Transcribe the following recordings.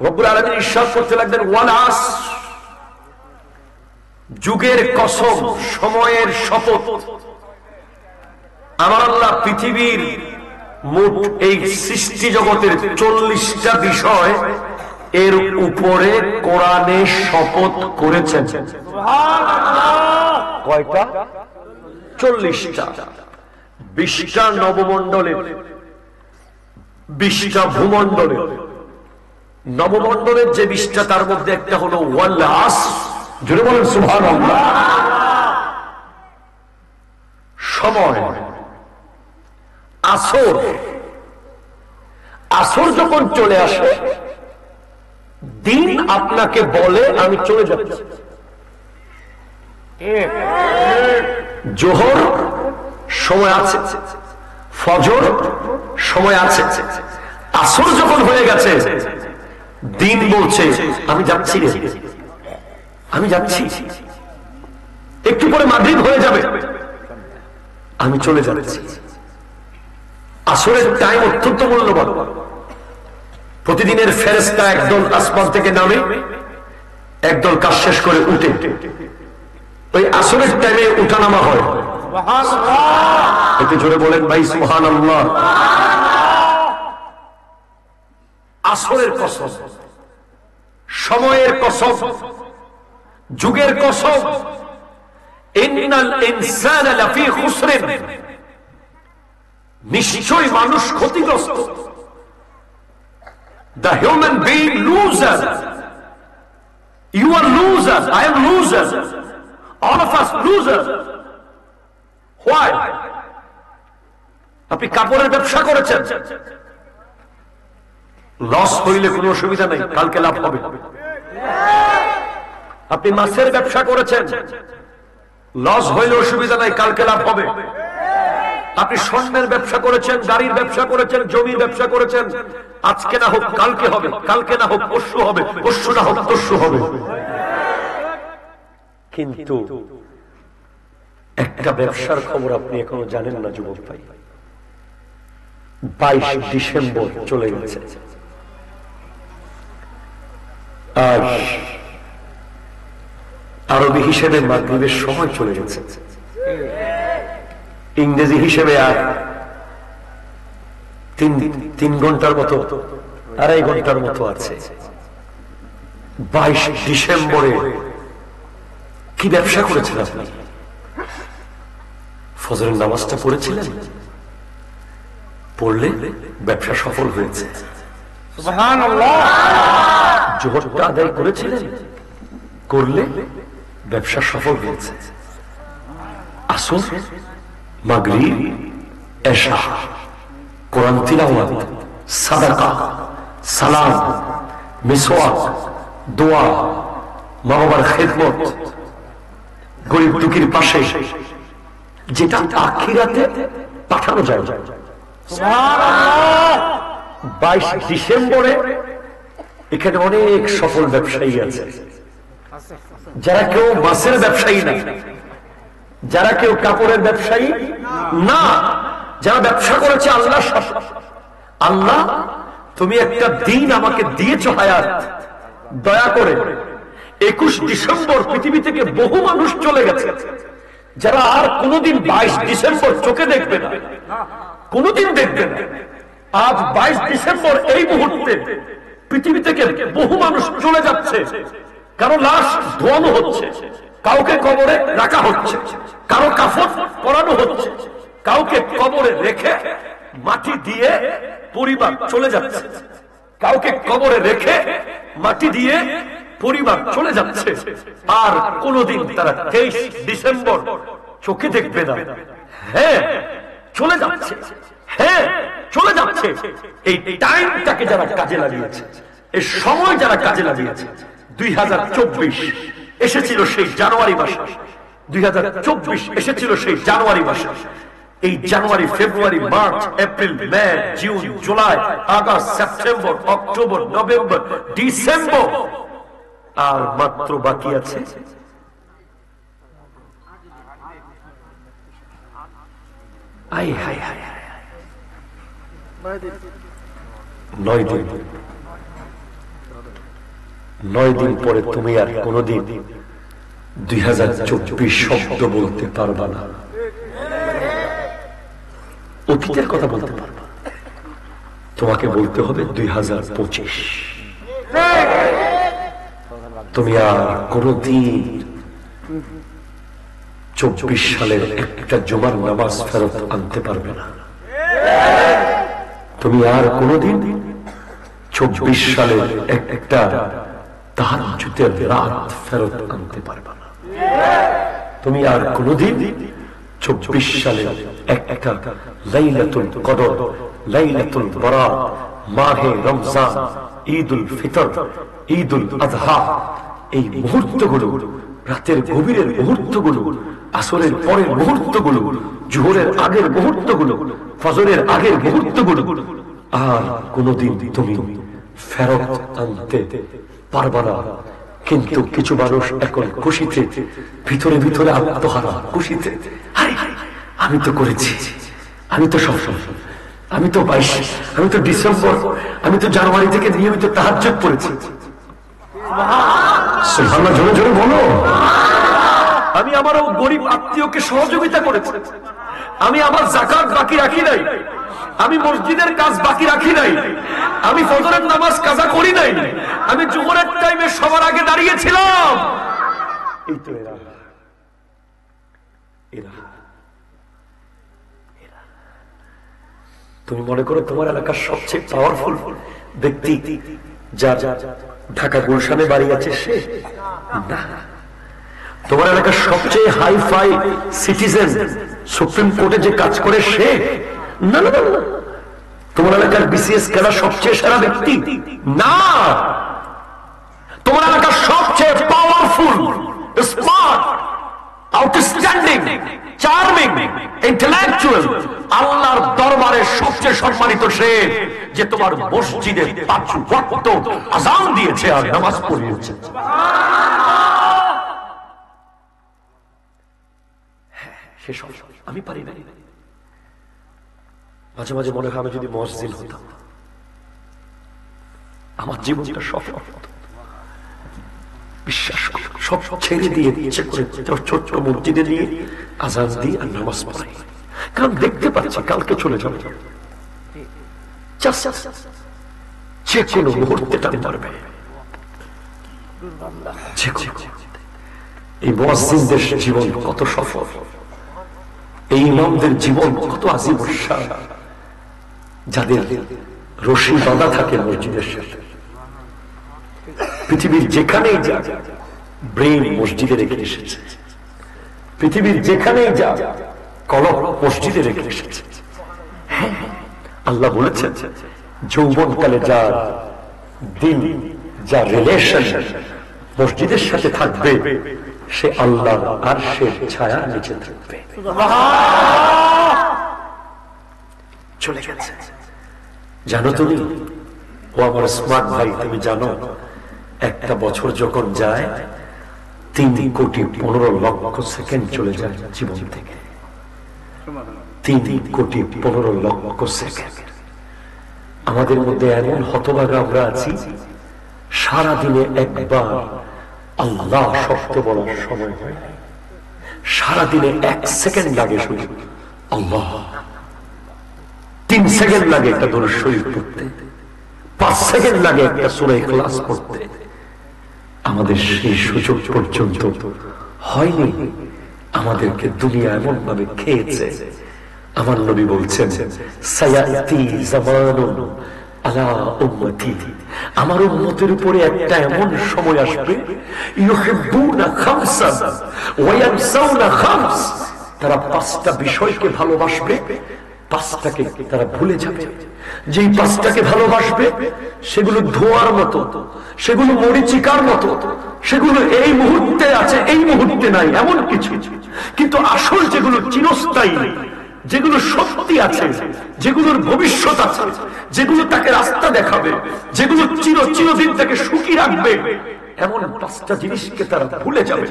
রব্বুল আলামিন ইরশাদ করতে লাগলেন ওয়াল আস, যুগের কসম, সময়ের শপথ। আমার আল্লাহ পৃথিবীর মোট এই সৃষ্টি জগতের 40টা বিষয় এর উপরে কোরআনে শপথ করেছেন। কয়টা? 40টা। 20টা নবমণ্ডলে, 20টা ভূমণ্ডলে। নবমণ্ডলের যে 20টা তার মধ্যে একটা হলো ওয়াল আসর, জোরে বলেন সুবহানাল্লাহ। সময়, আসর। আসর যখন চলে আসে, দিন আপনাকে বলে আমি চলে যাচ্ছি। জোহর সময় আছে, ফজর সময় আছে। আসর যখন হয়ে গেছে, দিন বলছে আমি যাচ্ছি রে, আমি যাচ্ছি। একটু পরে মাগরিব হয়ে যাবে, আমি চলে যাচ্ছি। আসরের টাইম অত্যন্ত মূল্যবান। প্রতিদিনের ফেরেশতা একদল আসমান থেকে নামে, একদল কাজ শেষ করে উঠে। ওই আসরের টাইমে উঠানামা হয়। একটু জোরে বলেন ভাই সুবহানাল্লাহ। আসরের কসম, সময়ের কসম, যুগের কসম। ইন্নাল ইনসানা লাফি খুসরিন, নিশ্চয় মানুষ ক্ষতিগ্রস্ত। The human being loser. You are loser. I am loser. All of us loser. Why? আপনি কাপড়ের ব্যবসা করেছেন, লস হইলে কোনো অসুবিধা নেই, কালকে লাভ হবে। আপনি মাছের ব্যবসা করেছেন, লস হইলে অসুবিধা নাই, কালকে লাভ হবে। আপনি স্বর্ণের ব্যবসা করেছেন, গাড়ির ব্যবসা করেছেন, জমির ব্যবসা করেছেন, আজকে না হোক কালকে হবে, কালকে না হোক পরশু হবে, পরশু না হোক তরশু হবে। কিন্তু একটা ব্যবসার খবর আপনি এখনো জানেন না যুবক ভাই। 22 ডিসেম্বর চলে গেছে, আর আরবি হিসেবে মাগরিবের সময় চলে গেছে। ইংরেজি হিসেবে আর 3 ঘন্টার মতো, 2.5 ঘন্টার মতো আছে। 22 ডিসেম্বরে কি ব্যবসা করেছেন আপনি? ফজরের নামাজটা পড়েছিলেন, পড়লে ব্যবসা সফল হয়েছে। সুবহানাল্লাহ। জোহরটা আদায় করেছিলেন, করলে ব্যবসা সফল হয়েছে। আসর, মাগরিব, এশা, কোরআন তিলাওয়াত, সাদাকা, সালাম, মিসওয়াক, দোয়া, মা বাবার খেদমত, গরিব দুঃখীর পাশে, যেটা আখিরাতে পাঠানো যায়। সুবহানাল্লাহ। 22 ডিসেম্বরে এখানে অনেক সফল ব্যবসায়ী আছে, যারা কেউ মাছের ব্যবসায়ী না, যারা কেউ কাপড়ের ব্যবসায়ী না, যারা ব্যবসা করেছে আল্লাহর সাথে। আল্লাহ, তুমি একটা দিন আমাকে দিয়েছো হায়াত, দয়া করে 21 ডিসেম্বর পৃথিবী থেকে বহু মানুষ চলে গেছে, যারা আর কোনোদিন 22 ডিসেম্বর চোখে দেখবে না, কোনোদিন দেখবে না। আজ 22 ডিসেম্বর এই মুহূর্তে পৃথিবী থেকে বহু মানুষ চলে যাচ্ছে, কারো লাশ ধোয়ানো হচ্ছে, কাউকে কবরে রাখা হচ্ছে, কারো কাফন পরানো হচ্ছে, কাউকে কবরে রেখে মাটি দিয়ে পরিবার চলে যাচ্ছে, কাউকে কবরে রেখে মাটি দিয়ে পরিবার চলে যাচ্ছে। আর কোনদিন তারা 23 ডিসেম্বর চোখে দেখবে না। হ্যাঁ, চলে যাচ্ছে, হ্যাঁ চলে যাচ্ছে। এই টাইমটাকে যারা কাজে লাগিয়েছে, এই সময় যারা কাজে লাগিয়েছে, 2024 এসেছিল সেই জানুয়ারি মাসে, 2024 এসেছিল সেই জানুয়ারি মাসে। এই January, February, March, April, May, June, July, August, September, October, November, December, আর মাত্র বাকি আছে 9 দিন। 9 দিন পরে তুমি আর কোনদিন 2024 শব্দ বলতে পারবা না, অতীতের কথা বলতে পারবা। তোমাকে বলতে হবে 2025। তুমি আর কোনদিন 24 সালের একটা জুমার নামাজ ফেরত আনতে পারবে না। তুমি আর কোনদিন 24 সালের একটা তাহাজ্জুদের রাত ফেরত আনতে পারবে না। তুমি আর কোনদিন 24 সালে একটা লাইলাতুল কদর, লাইলাতুল বরাত, মাহে রমজান, ঈদুল ফিতর, ঈদুল আযহা, এই মুহূর্তগুলো, রাতের গভীরের মুহূর্তগুলো, আসরের পরের মুহূর্তগুলো, জোহরের আগের মুহূর্তগুলো, ফজরের আগের মুহূর্তগুলো আর কোনদিন তুমি ফেরত আনতে পারবা না। কিন্তু কিছু মানুষ এখন খুশিতে, ভিতরে ভিতরে আত্মহারা, খুশিতে, আমি তো করেছি, আমি তো সফল, আমি তো 22, আমি তো ডিসেম্বর, আমি তো জানুয়ারি থেকে নিয়মিত তাহাজ্জুদ পড়েছি। সুবহানাল্লাহ, জোরে জোরে বলো। আমি আমার গরিব আত্মীয়কে সহযোগিতা করেছি, আমি আমার যাকাত বাকি রাখি নাই, আমি মসজিদের কাজ বাকি রাখি নাই, আমি ফজরের নামাজ কাজা করি নাই, আমি জোহরের টাইমে সবার আগে দাঁড়িয়েছিলাম। এই তো এরা, এরা। তুমি মনে করো তোমার এলাকার সবচেয়ে পাওয়ারফুল ব্যক্তি যা ঢাকা গুলশানে বাড়ি আছে সে না। তোমার এলাকার সবচেয়ে হাই ফাই সিটিজেন সুপ্রিম কোর্টে যে কাজ করে সে না। না, তোমার এলাকার বিসিএস খেলা সবচেয়ে সেরা ব্যক্তি না। তোমার এলাকার সবচেয়ে powerful, smart, outstanding, charming, intellectual, আল্লাহর দরবারে সবচেয়ে সম্মানিত সে যে তোমার মসজিদে 5 ওয়াক্ত আযান দিয়েছে আর নামাজ পড়িয়েছে। সে সব আমি পারি না। মাঝে মাঝে মনে হয় আমি যদি মসজিদ হতাম আমার জীবনটা সফল হতো। বিশ্বাস করো, সব ছেড়ে দিয়ে ইচ্ছে করে ছোট্ট মসজিদে নিয়ে আযান দিয়ে আর নামাজ পড়াই, কারণ দেখতে পাচ্ছি কালকে চলে যাবে, যে কোনো মুহূর্তে টান মারবে। এই মুয়াজ্জিনদের জীবন কত সফল, এই ইমামদের জীবন কত আজিম উৎসাহ, যাদের রশি বাঁধা থাকে মসজিদের সাথে। পৃথিবীর যেখানেই যা ব্রেন মসজিদে রেখে এসেছে, পৃথিবীর যেখানেই যা কলম মসজিদে রেখে এসেছে। আল্লাহ বলেছেন যৌবনকালে যা দিন, যা রিলেশন মসজিদের সাথে থাকবে সে আল্লাহর আরশের ছায়ার নিচে থাকবে। চলে গেছে। জানো তুমি, ও আমার স্মার্ট ভাই, তুমি জানো একটা বছর যখন যায় 3,15,00,000 সেকেন্ড চলে যায় জীবন থেকে। 3,15,00,000 সেকেন্ড। আমাদের মধ্যে এমন হতভাগা আমরা আছি, সারাদিনে একবার আল্লাহ শব্দ বলার সময় হয়, সারাদিনে 1 সেকেন্ড লাগে শুধু আল্লাহ, 3 সেকেন্ড লাগে একটা দরুদ শরীফ পড়তে, 5 সেকেন্ড লাগে একটা সূরা ইখলাস পড়তে। আমাদের সেই সুযোগ পর্যন্ত হয়নি। আমাদেরকে দুনিয়া এমন ভাবে খেয়েছে। আমার নবী বলছেন সায়াতি জামানুন আলা উম্মতি, আমার উম্মতের উপরে একটা এমন সময় আসবে ইউহিব্বুনা খামসান ওয়া ইয়ানসাউনা খামস, তারা 5টা বিষয়কে ভালোবাসবে, 5টাকে তারা ভুলে যাবে। যেই 5টাকে ভালোবাসবে সেগুলো ধোঁয়ার মতো, সেগুলো মরিচিকার মতো, সেগুলো এই মুহূর্তে আছে এই মুহূর্তে নাই এমন কিছু, কিন্তু আসল যেগুলো চিরস্থায়ী, যেগুলো সত্যি আছে, যেগুলোর ভবিষ্যৎ আছে, যেগুলো তাকে রাস্তা দেখাবে, যেগুলো চিরদিন তাকে সুখী রাখবে, এমন 5টা জিনিসকে তারা ভুলে যাবে।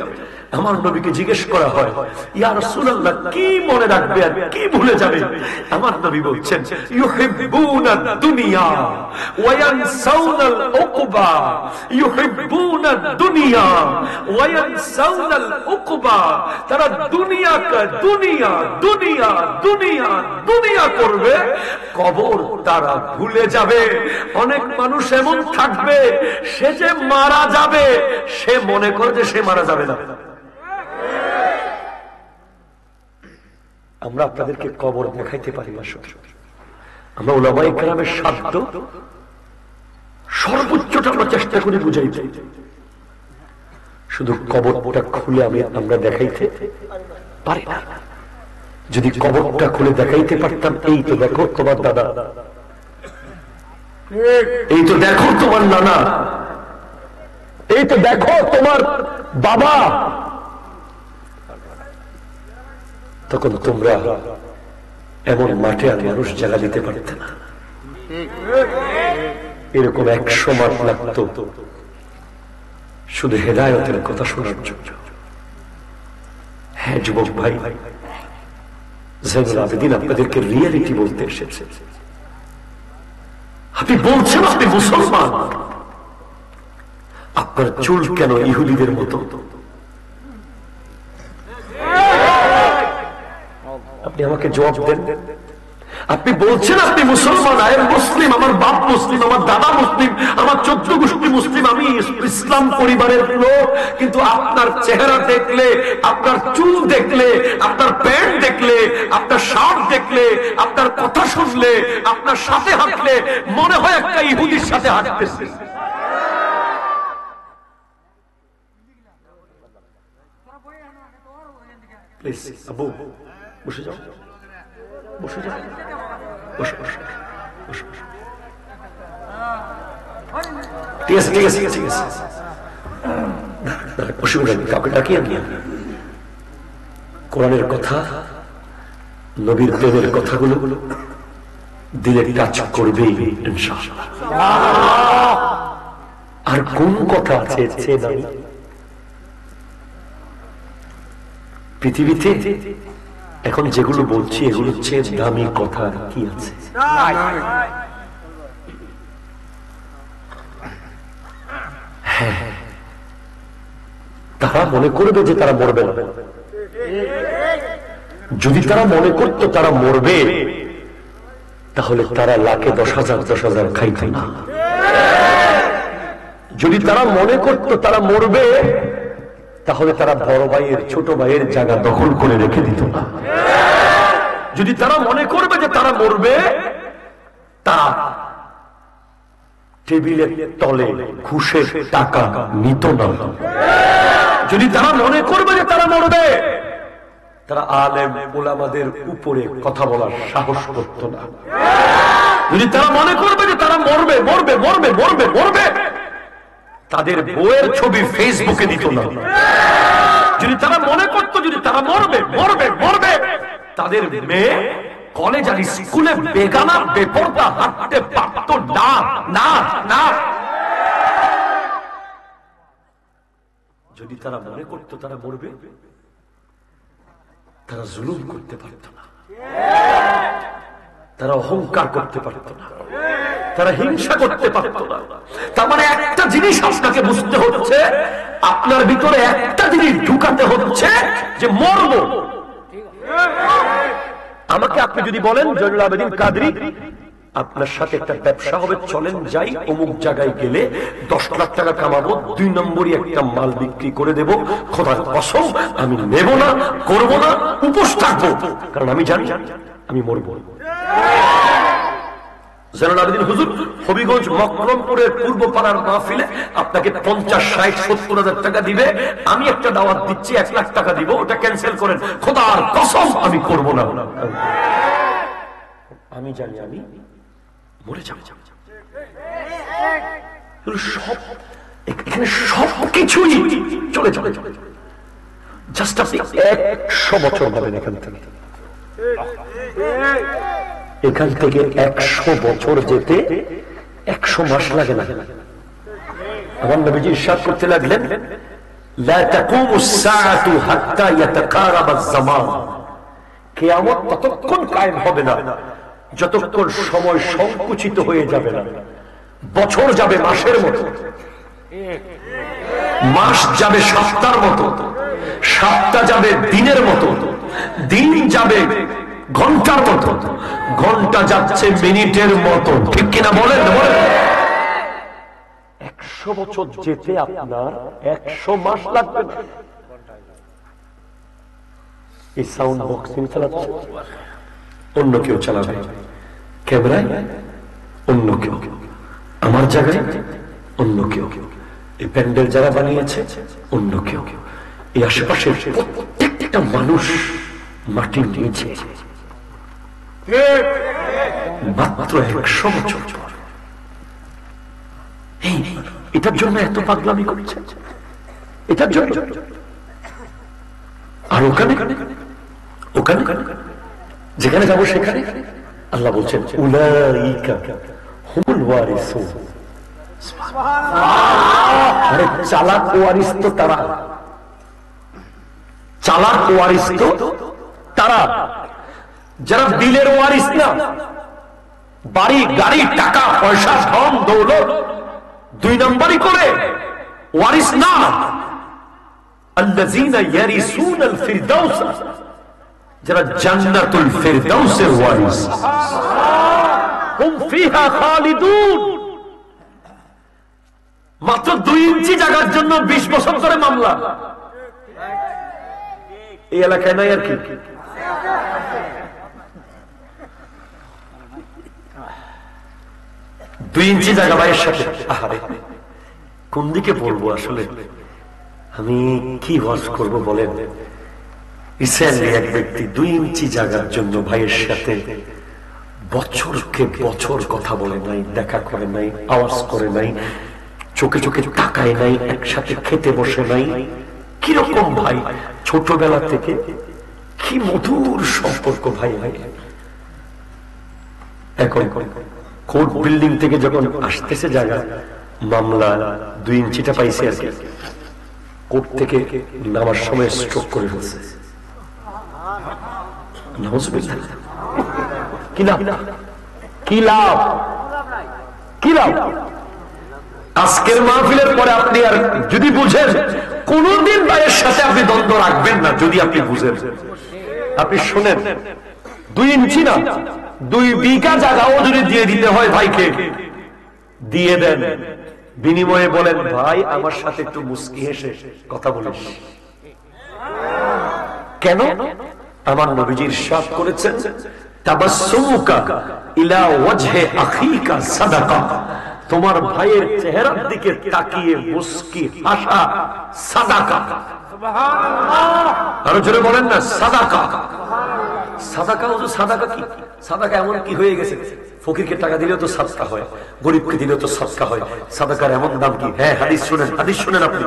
আমার নবীকে জিজ্ঞেস করা হয়, ইয়া রাসূলুল্লাহ, কি মনে রাখবে আর কি ভুলে যাবে? আমার নবী বলছেন, ইউহিব্বুনা দুনিয়া ওয়া ইয়ানসাউনাল উকবা, ইউহিব্বুনা দুনিয়া ওয়া ইয়ানসাউনাল উকবা। তারা দুনিয়াকে দুনিয়া দুনিয়া দুনিয়া দুনিয়া করবে, কবর তারা ভুলে যাবে। অনেক মানুষ এমন থাকবে, সে যে মারা যাবে সে মনে করে যে সে মারা যাবে না। আমরা আপনাদেরকে কবর দেখাইতে পারি না, আমরা উলামায়ে কেরামের সাধ্য সর্বোচ্চটা আমরা চেষ্টা করি বুঝাইতে, শুধু কবরটা খুলে আমরা দেখাইতে পারি না। যদি কবরটা খুলে দেখাইতে পারতাম, এই তো দেখো তোমার দাদা, এই তো দেখো তোমার নানা, এই তো দেখো তোমার বাবা, তখন তোমরা এমন মাঠে আর মানুষ জায়গা দিতে পারতে না। এরকম 100 মাঠ লাগতো শুধু হেদায়েতের কথা শোনার জন্য। হ্যাঁ যুবক ভাই, যায়নুল আবেদিন আপনাদেরকে রিয়েলিটি বলতে এসেছে। আপনি বলছেন আপনি মুসলমান, আপনার চুল কেন ইহুদিদের মতো? আপনি আমাকে জবাব দেন। আপনি বলছেন আপনি মুসলমান, আয়ের মুসলিম, আমার বাপ মুসলিম, আমার দাদা মুসলিম, আমার 14 গোষ্ঠী মুসলিম, আমি ইসলাম পরিবারের লোক, কিন্তু আপনার চেহারা দেখলে, আপনার চুল দেখলে, আপনার প্যান্ট দেখলে, আপনার শার্ট দেখলে, আপনার কথা শুনলে, আপনার সাথে হাঁটলে মনে হয় একটা ইহুদির সাথে হাঁটতেছে। প্লিজ আবু বসে যাও, বসে যাও, বসে বসে বসে। ঠিক আছে ঠিক আছে ঠিক আছে, অসুবিধা নেই, কাউকে ডাকিয়ে নিয়ে। কোরআনের কথা, নবীর প্রেমের কথাগুলো দিলে টাচ করবেই ইনশাআল্লাহ। আর কোন কথা আছে পৃথিবীতে এখন যেগুলো বলছি এগুলো চেয়ে দামি কথা কি আছে? হ্যাঁ, তারা মনে করবে যে তারা মরবে না। যদি তারা মনে করতো তারা মরবে, তাহলে তারা লাখে 10,000 10,000 খাইত না। যদি তারা মনে করতো তারা মরবে, তাহলে তারা বড় ভাইয়ের ছোট ভাইয়ের জায়গা দখল করে রেখে দিত না। যদি তারা মনে করবে যে তারা মরবে, তারা টেবিলের তলে ঘুষের টাকা নিত না। যদি তারা মনে করবে যে তারা মরবে, তারা আলেম ওলামাদের উপরে কথা বলার সাহস করত না। যদি তারা মনে করবে যে তারা মরবে মরবে মরবে মরবে মরবে, তাদের বইয়ের ছবি ফেসবুকে দিত না। যদি তারা মনে করত যদি তারা মরবে মরবে মরবে, তাদের মেয়ে কলেজ আর স্কুলে বেগানা বেপরদা হাঁটতে পারত না না না। যদি তারা মনে করত তারা মরবে, তারা জুলুম করতে পারত না, তারা অহংকার করতে পারত না, তারা হিংসা করতে পারত না। তার মানে একটা জিনিস আপনাকে বুঝতে হচ্ছে, আপনার ভিতরে একটা জিনিস ঢুকাতে হচ্ছে যে মরব। আমাকে আপনি যদি বলেন জয়নুল আবেদিন কাদরী, আপনার সাথে একটা ব্যবসা হবে, চলেন যাই অমুক জায়গায় গেলে 10 লাখ টাকা কামাবো, 2 নম্বরই একটা মাল বিক্রি করে দেব, খোদার কসম আমি নেব না, করব না, উপোস থাকবো, কারণ আমি জানি আমি মরবো। জয়নুল আবেদিন হুজুর হবিগঞ্জ মকরমপুরের পূর্ব পাড়ার মাহফিলে আপনাকে 50, 60, 70 হাজার টাকা দিবে, আমি একটা দাওয়াত দিচ্ছি 1 লাখ টাকা দিব, ওটা ক্যান্সেল করেন, খোদার কসম আমি করব না। আমি জানি আমি মরে যাব। সব এখানে সবকিছুই চলে চলে চলে, জাস্ট আপনি 100 বছর হবেন এখান থেকে। এখান থেকে 100 বছর যেতে 100 মাস লাগে না। আমার নবীজি ইরশাদ করতে লাগলেন, লা তাকুমুস সাআতু হাত্তা ইয়াতাকারাবাজ জামান, কিয়ামত ততক্ষণ কায়েম হবে না যতক্ষণ সময় সংকুচিত হয়ে যাবে না। বছর যাবে মাসের মতো, মাস যাবে সপ্তাহের মতো, সপ্তাহ যাবে দিনের মতো, দিন যাবে ঘন্টার মতো, ঘন্টা যাচ্ছে মিনিটের মতো। ঠিক কিনা বলেন? বলেন। 100 বছর যেতে আপনার 100 মাস লাগবে না। এই সাউন্ড বক্স তিনি চালাচ্ছে, অন্য কেউ চালাবে, ক্যামেরায় অন্য কেউ, আমার জায়গায় অন্য কেউ, এই প্যান্ডেল যারা বানিয়েছে অন্য কেউ, এই আশেপাশের প্রত্যেকটা মানুষ মাটির নিচে মাত্র 100 বছর পর। এটার জন্য এত পাগলামি করছে, এটার জন্য। আর ওখানে ওখানে যেখানে যাবো সেখানে আল্লাহ বলছেন, উলাইকা হুমুল ওয়ারিসুন। আরে চালাক ওয়ারিস তো তারা, চালাক ওয়ারিস তো তারা, যারা দিলের ওয়ারিস না, বাড়ি গাড়ি টাকা পয়সা ধন দৌলত 2 নম্বরই করে ওয়ারিস না। আল্লাযীনা ইয়ারিসুনাল ফিরদাউস, যারা জান্নাতুল ফিরদাউসের ওয়ারিস, হুম ফিহা খালিদুন। মাত্র 2 ইঞ্চি জায়গার জন্য 20 বছর ধরে মামলা। এই এলাকায় নাই আর কি। দুই ইঞ্চি জায়গা ভাইয়ের সাথে, আহারে কোন দিকে বলবো আসলে, আমি কি ওয়াজ করব বলেন। রিসেন্টলি এক ব্যক্তি 2 ইঞ্চি জায়গার জন্য ভাইয়ের সাথে বছরকে বছর কথা বলে নাই, দেখা করে নাই, আওয়াজ করে নাই, চোখে চোখে তাকায় নাই, একসাথে খেতে বসে নাই। কিরকম ভাই, ছোটবেলা থেকে কি মধুর সম্পর্ক ভাই ভাই। এখন কোর্ট বিল্ডিং থেকে যখন আসতেছে জায়গা, মামলা 2 ইঞ্চিটা পাইছে আর কি, কোর্ট থেকে নামার সময় স্ট্রোক করে ফেলছে। কি লাভ, কি লাভ, কি লাভ? আজকের মাহফিলের পরে আপনি আর যদি বুঝেন, কোনদিন ভাইয়ের সাথে আপনি দ্বন্দ্ব রাখবেন না। যদি আপনি বুঝেন, আপনি শোনেন, 2 ইঞ্চি না 2 বিঘা জায়গাও যদি দিয়ে দিতে হয় ভাইকে, দিয়ে দেন। বিনিময়ে বলেন, ভাই আমার সাথে একটু মুস্কি হেসে কথা বলিস। কেন? আমার নবীজি ইরশাদ করেছেন, তাবাসসুমুকা ইলা ওয়াজহি আখিকা সাদাকা। তোমার ভাইয়ের চেহারার দিকে তাকিয়ে মুস্কি হাসা সাদাকা। সুবহানাল্লাহ। আরো জোরে বলেন না, সাদাকা। সাদাকা, সাদাকা কি? সাদাকা এমন কি হয়ে গেছে, ফকিরকে টাকা দিলেও তো সাদকা হয়, গরিবকে দিলেও তো সাদকা হয়, সাদাকার এমন দাম কি? হ্যাঁ, হাদিস শুনেন, হাদিস শুনেন আপনি।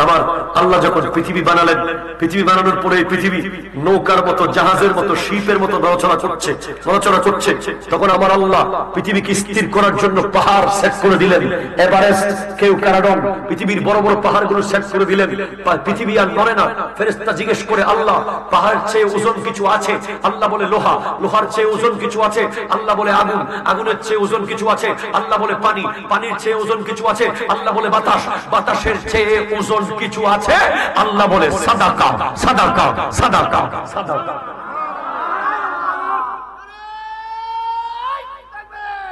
আমার আল্লাহ যখন পৃথিবী বানালেন, পৃথিবী বানানোর পরে পৃথিবী নৌকার মতো, জাহাজের মতো, শিপের মতো নড়াচড়া করছে, তখন আমার আল্লাহ পৃথিবীকে স্থির করার জন্য পাহাড় সেট করে দিলেন। এভারেস্ট, কেউ কারাডম, পৃথিবীর বড় বড় পাহাড়গুলো সেট করে দিলেন। পৃথিবী আর নড়ে না। ফেরেশতা জিজ্ঞেস করে, আল্লাহ পাহাড় চেয়ে ওজন কিছু আছে? আল্লাহ বলে লোহা। লোহার চেয়ে ওজন কিছু আছে? আল্লাহ বলে আগুন। আগুনের চেয়ে ওজন কিছু আছে? আল্লাহ বলে পানি। পানির চেয়ে ওজন কিছু আছে? আল্লাহ বলে বাতাস। বাতাসের চেয়ে ওজন কিছু আছে? আল্লাহ বলে সাদাকা, সাদাকা, সাদাকা, সাদাকা।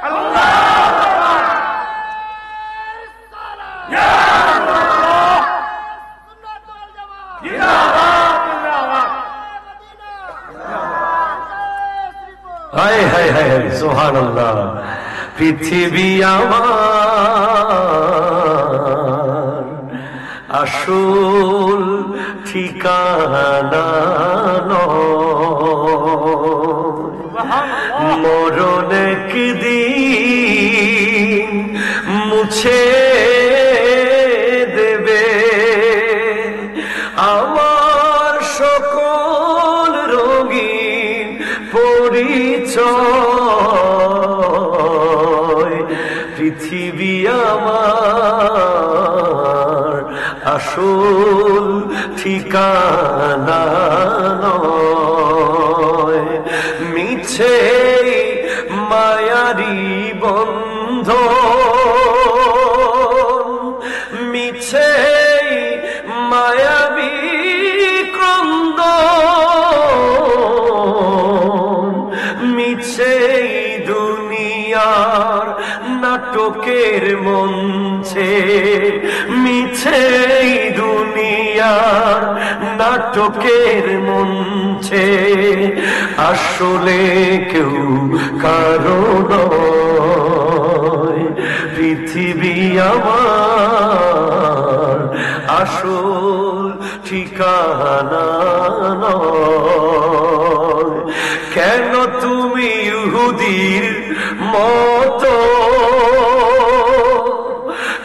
আল্লাহ হায় হায় হায়, সুবহানাল্লাহ। পৃথিবী আমার আসল ঠিকানা নয়, মরণ একদিন মুছে দেবে আমার সকল রঙিন পরিচয়। পৃথিবী আমার আসল ঠিকানা নয়, মিছে মায়ারি বন্ধ, মিছে মায়াবী ক্রন্দন, মিছে দুনিয়ার নাটকের মঞ্চে, মিছে দুনিয়ার নাটকের মঞ্চে আসলে কেউ কারো নয়, পৃথিবী আমার আসল ঠিকানা নয়। কেন তুমি ইহুদির মতো,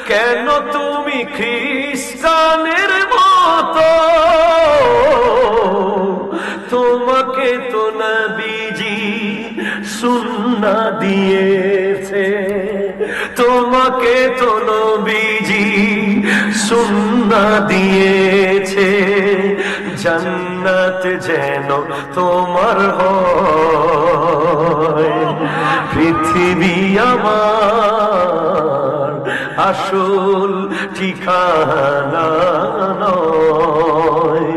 কেন তুমি খ্রিস্টানের মতো, তোমাকে তো নবীজি সুন্নাহ দিয়েছে, তোমাকে তো নবীজি সুন্নাহ দিয়েছে, জান্নাত যেন তোমার হয়, পৃথিবী আমার আসল ঠিকানা নয়।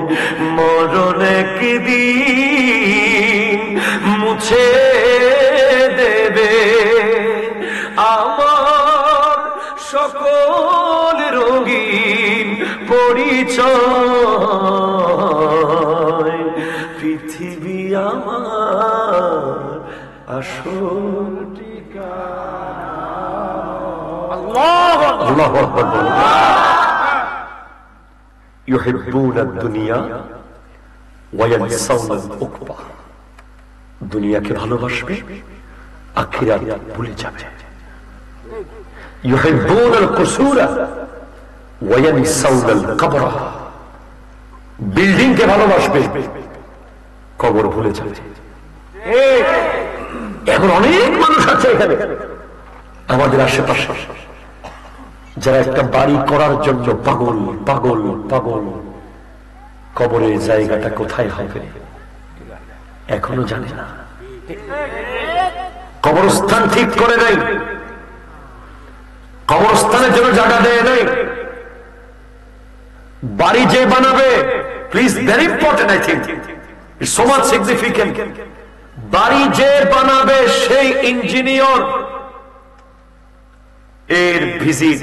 মরণ একদিন মুছে দেবে আমার সকল রঙিন পরিচয়, পৃথিবী আমার আসল ঠিকানা। আল্লাহু আকবার। ইউহিব্বুনা দুনিয়া ওয়া ইয়ানসাউনা আল-উকবা, দুনিয়াকে ভালোবাসবে, আখিরাত ভুলে যাবে। ইউহিব্বুনা আল-কুসুরা ওয়া ইয়ানসাউনা আল-কবর, বিল্ডিং কে ভালোবাসবে, কবর ভুলে যাবে। এখন অনেক মানুষ আছে এখানে আমাদের আশেপাশে যারা একটা বাড়ি করার জন্য পাগল পাগল পাগল, কবরের জায়গাটা কোথায় হবে এখনো জানে না, কবরস্থান ঠিক করে নাই, কবরস্থানের জন্য জায়গা দেয় নাই। বাড়ি যে বানাবে, please, very important, I think it's so much significant, বাড়ি যে বানাবে সেই ইঞ্জিনিয়র এর ভিজিট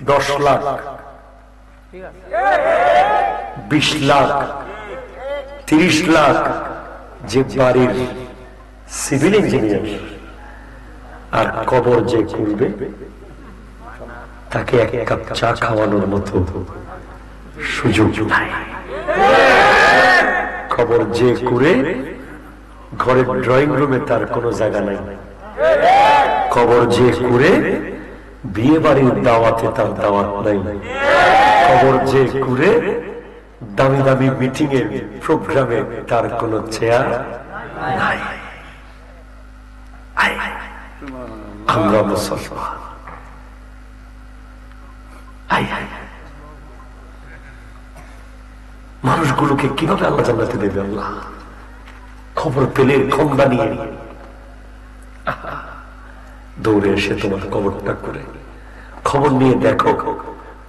10 লাখ, 20 লাখ, 30 লাখ, যে বাড়ির সিভিল ইঞ্জিনিয়ার, আর কবর যে করবে তাকে এক কাপ চা খাওয়ানোর মতো সুযোগ নাই। কবর যে করে ঘরের ড্রয়িং রুমে তার কোনো জায়গা নাই, কবর যে করে বিয়ে বাড়ির দাওয়াতে তার দাওয়াত নাই, কবর যে করে দামি দামি মিটিং এর প্রোগ্রামে তার কোনো চেয়ার নাই। আমরা মুসলমান, মানুষগুলোকে কিভাবে আল্লাহ জান্নাতে দেবে? আল্লাহ খবর পেলে খন্দা নিয়ে দৌড়ে এসে তোমার কবরটা করে খবর নিয়ে দেখো,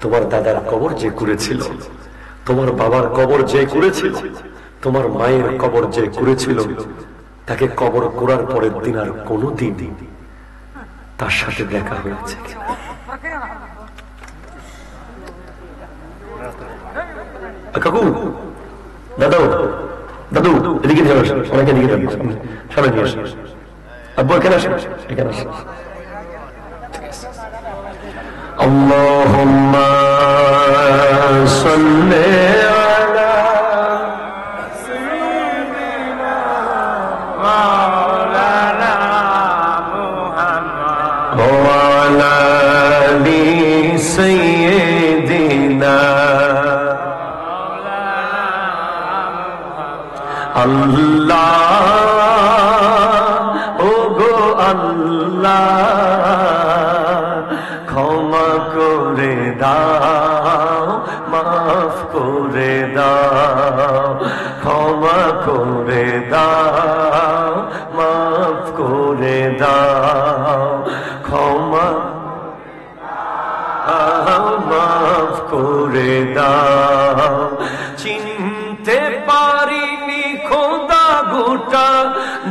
তোমার দাদার কবর যে করেছিল, তোমার বাবার কবর যে করেছিল, তোমার মায়ের কবর যে করেছিল, তাকে কবর করার পরের দিন আর কোনদিন তার সাথে দেখা হয়েছে। কাকু, দাদু, দাদু, এদিকে নিয়ে আসেন, অনেকে এদিকে সামনে নিয়ে আসেন। আব্বু এখানে আসেন, এখানে আসেন। আল্লাহুম্মা সাল্লি আলা সাইয়্যিদিনা মাওলানা মুহাম্মদ ওয়া আলা আলি সাইয়্যিদিনা আল্লাহ, ও গো আল্লাহ, ক্ষমা করে দাও। দাও, মাফ করে দাও, ক্ষমা করে দাও, মাফ করে দাও, ক্ষমা মাফ করে দাও। চিনতে পারিনি খোদা গোটা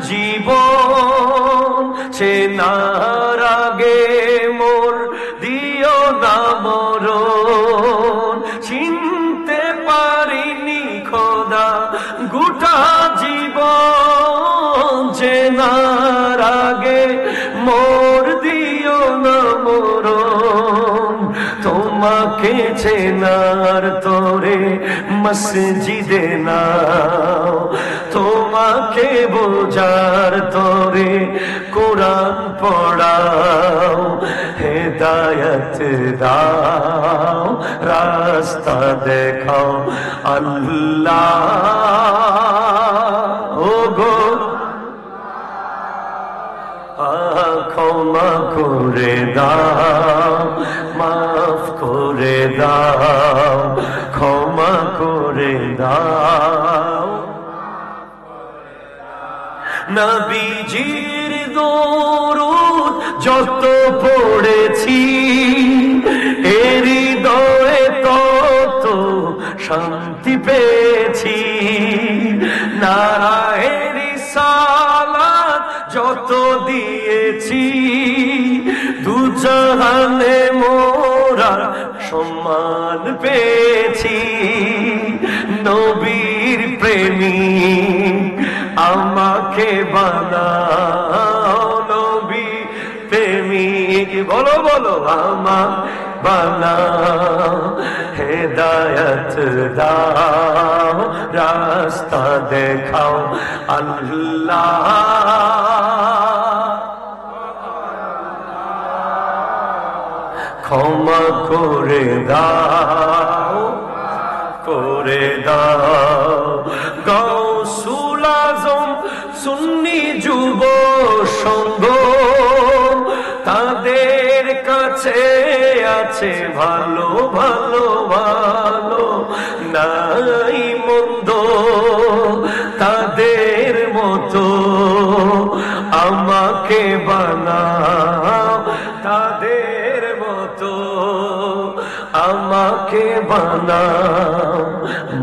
জীবন, চেনার আগে মোর দিও না মরণ। চিনতে পারিনি খোদা গোটা জীবন, চেনার আগে মোর দিও না মরণ। তোমাকে চেনার তোরে মসজিদে নাও, তোমাকে বোঝার তোরে কোরআন পড়াও। হেদায়েত দাও, রাস্তা দেখাও আল্লাহ। ও গো ক্ষমা করে দাও, মাফ করে দাও, ক্ষমা করে দাও। নবীজির দরুদ যত পড়েছি, এর হৃদয়ে তত শান্তি পেয়েছি। নারায়ের সালাত যত দিয়েছি, দুজাহানে মোরা সম্মান পেয়েছি। নবীর প্রেমিক আমাকে বানাও, নবী প্রেমিক বলো বলো আমার বানাও। হেদায়েত দাও, রাস্তা দেখাও আল্লাহ। ক্ষমা করে দাও, করে দাও। গাউসুল আজম সুন্নি যুব সংঘ, তাদের কাছে আছে ভালো ভালো ভালো, নাই মন্দ তাদের মতো। আমাকে বানাও তাদের মতো, আমাকে বানাও।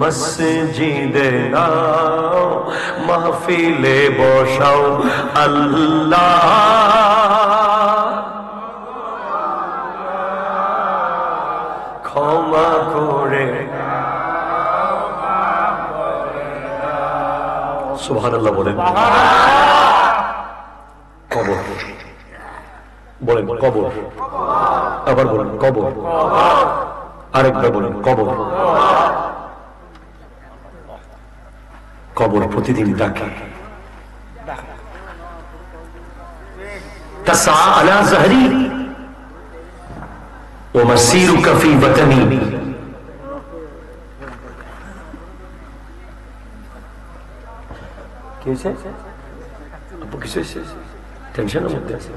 মসজিদে নাও, মাহফিলে বসাও আল্লাহ। ক্ষমা করে সুবহানাল্লাহ বলেন। কবর বলেন, কবর। আবার বলেন কবর। আরেকবার বলেন কবর। কবর প্রতিদিন ডাকে। তাসআ আলা যাহরি ওয়া মাসিরুকা ফি বাতনি। কি হয়েছে আপু? কিছু হয়েছে? টেনশনের মধ্যে আছে?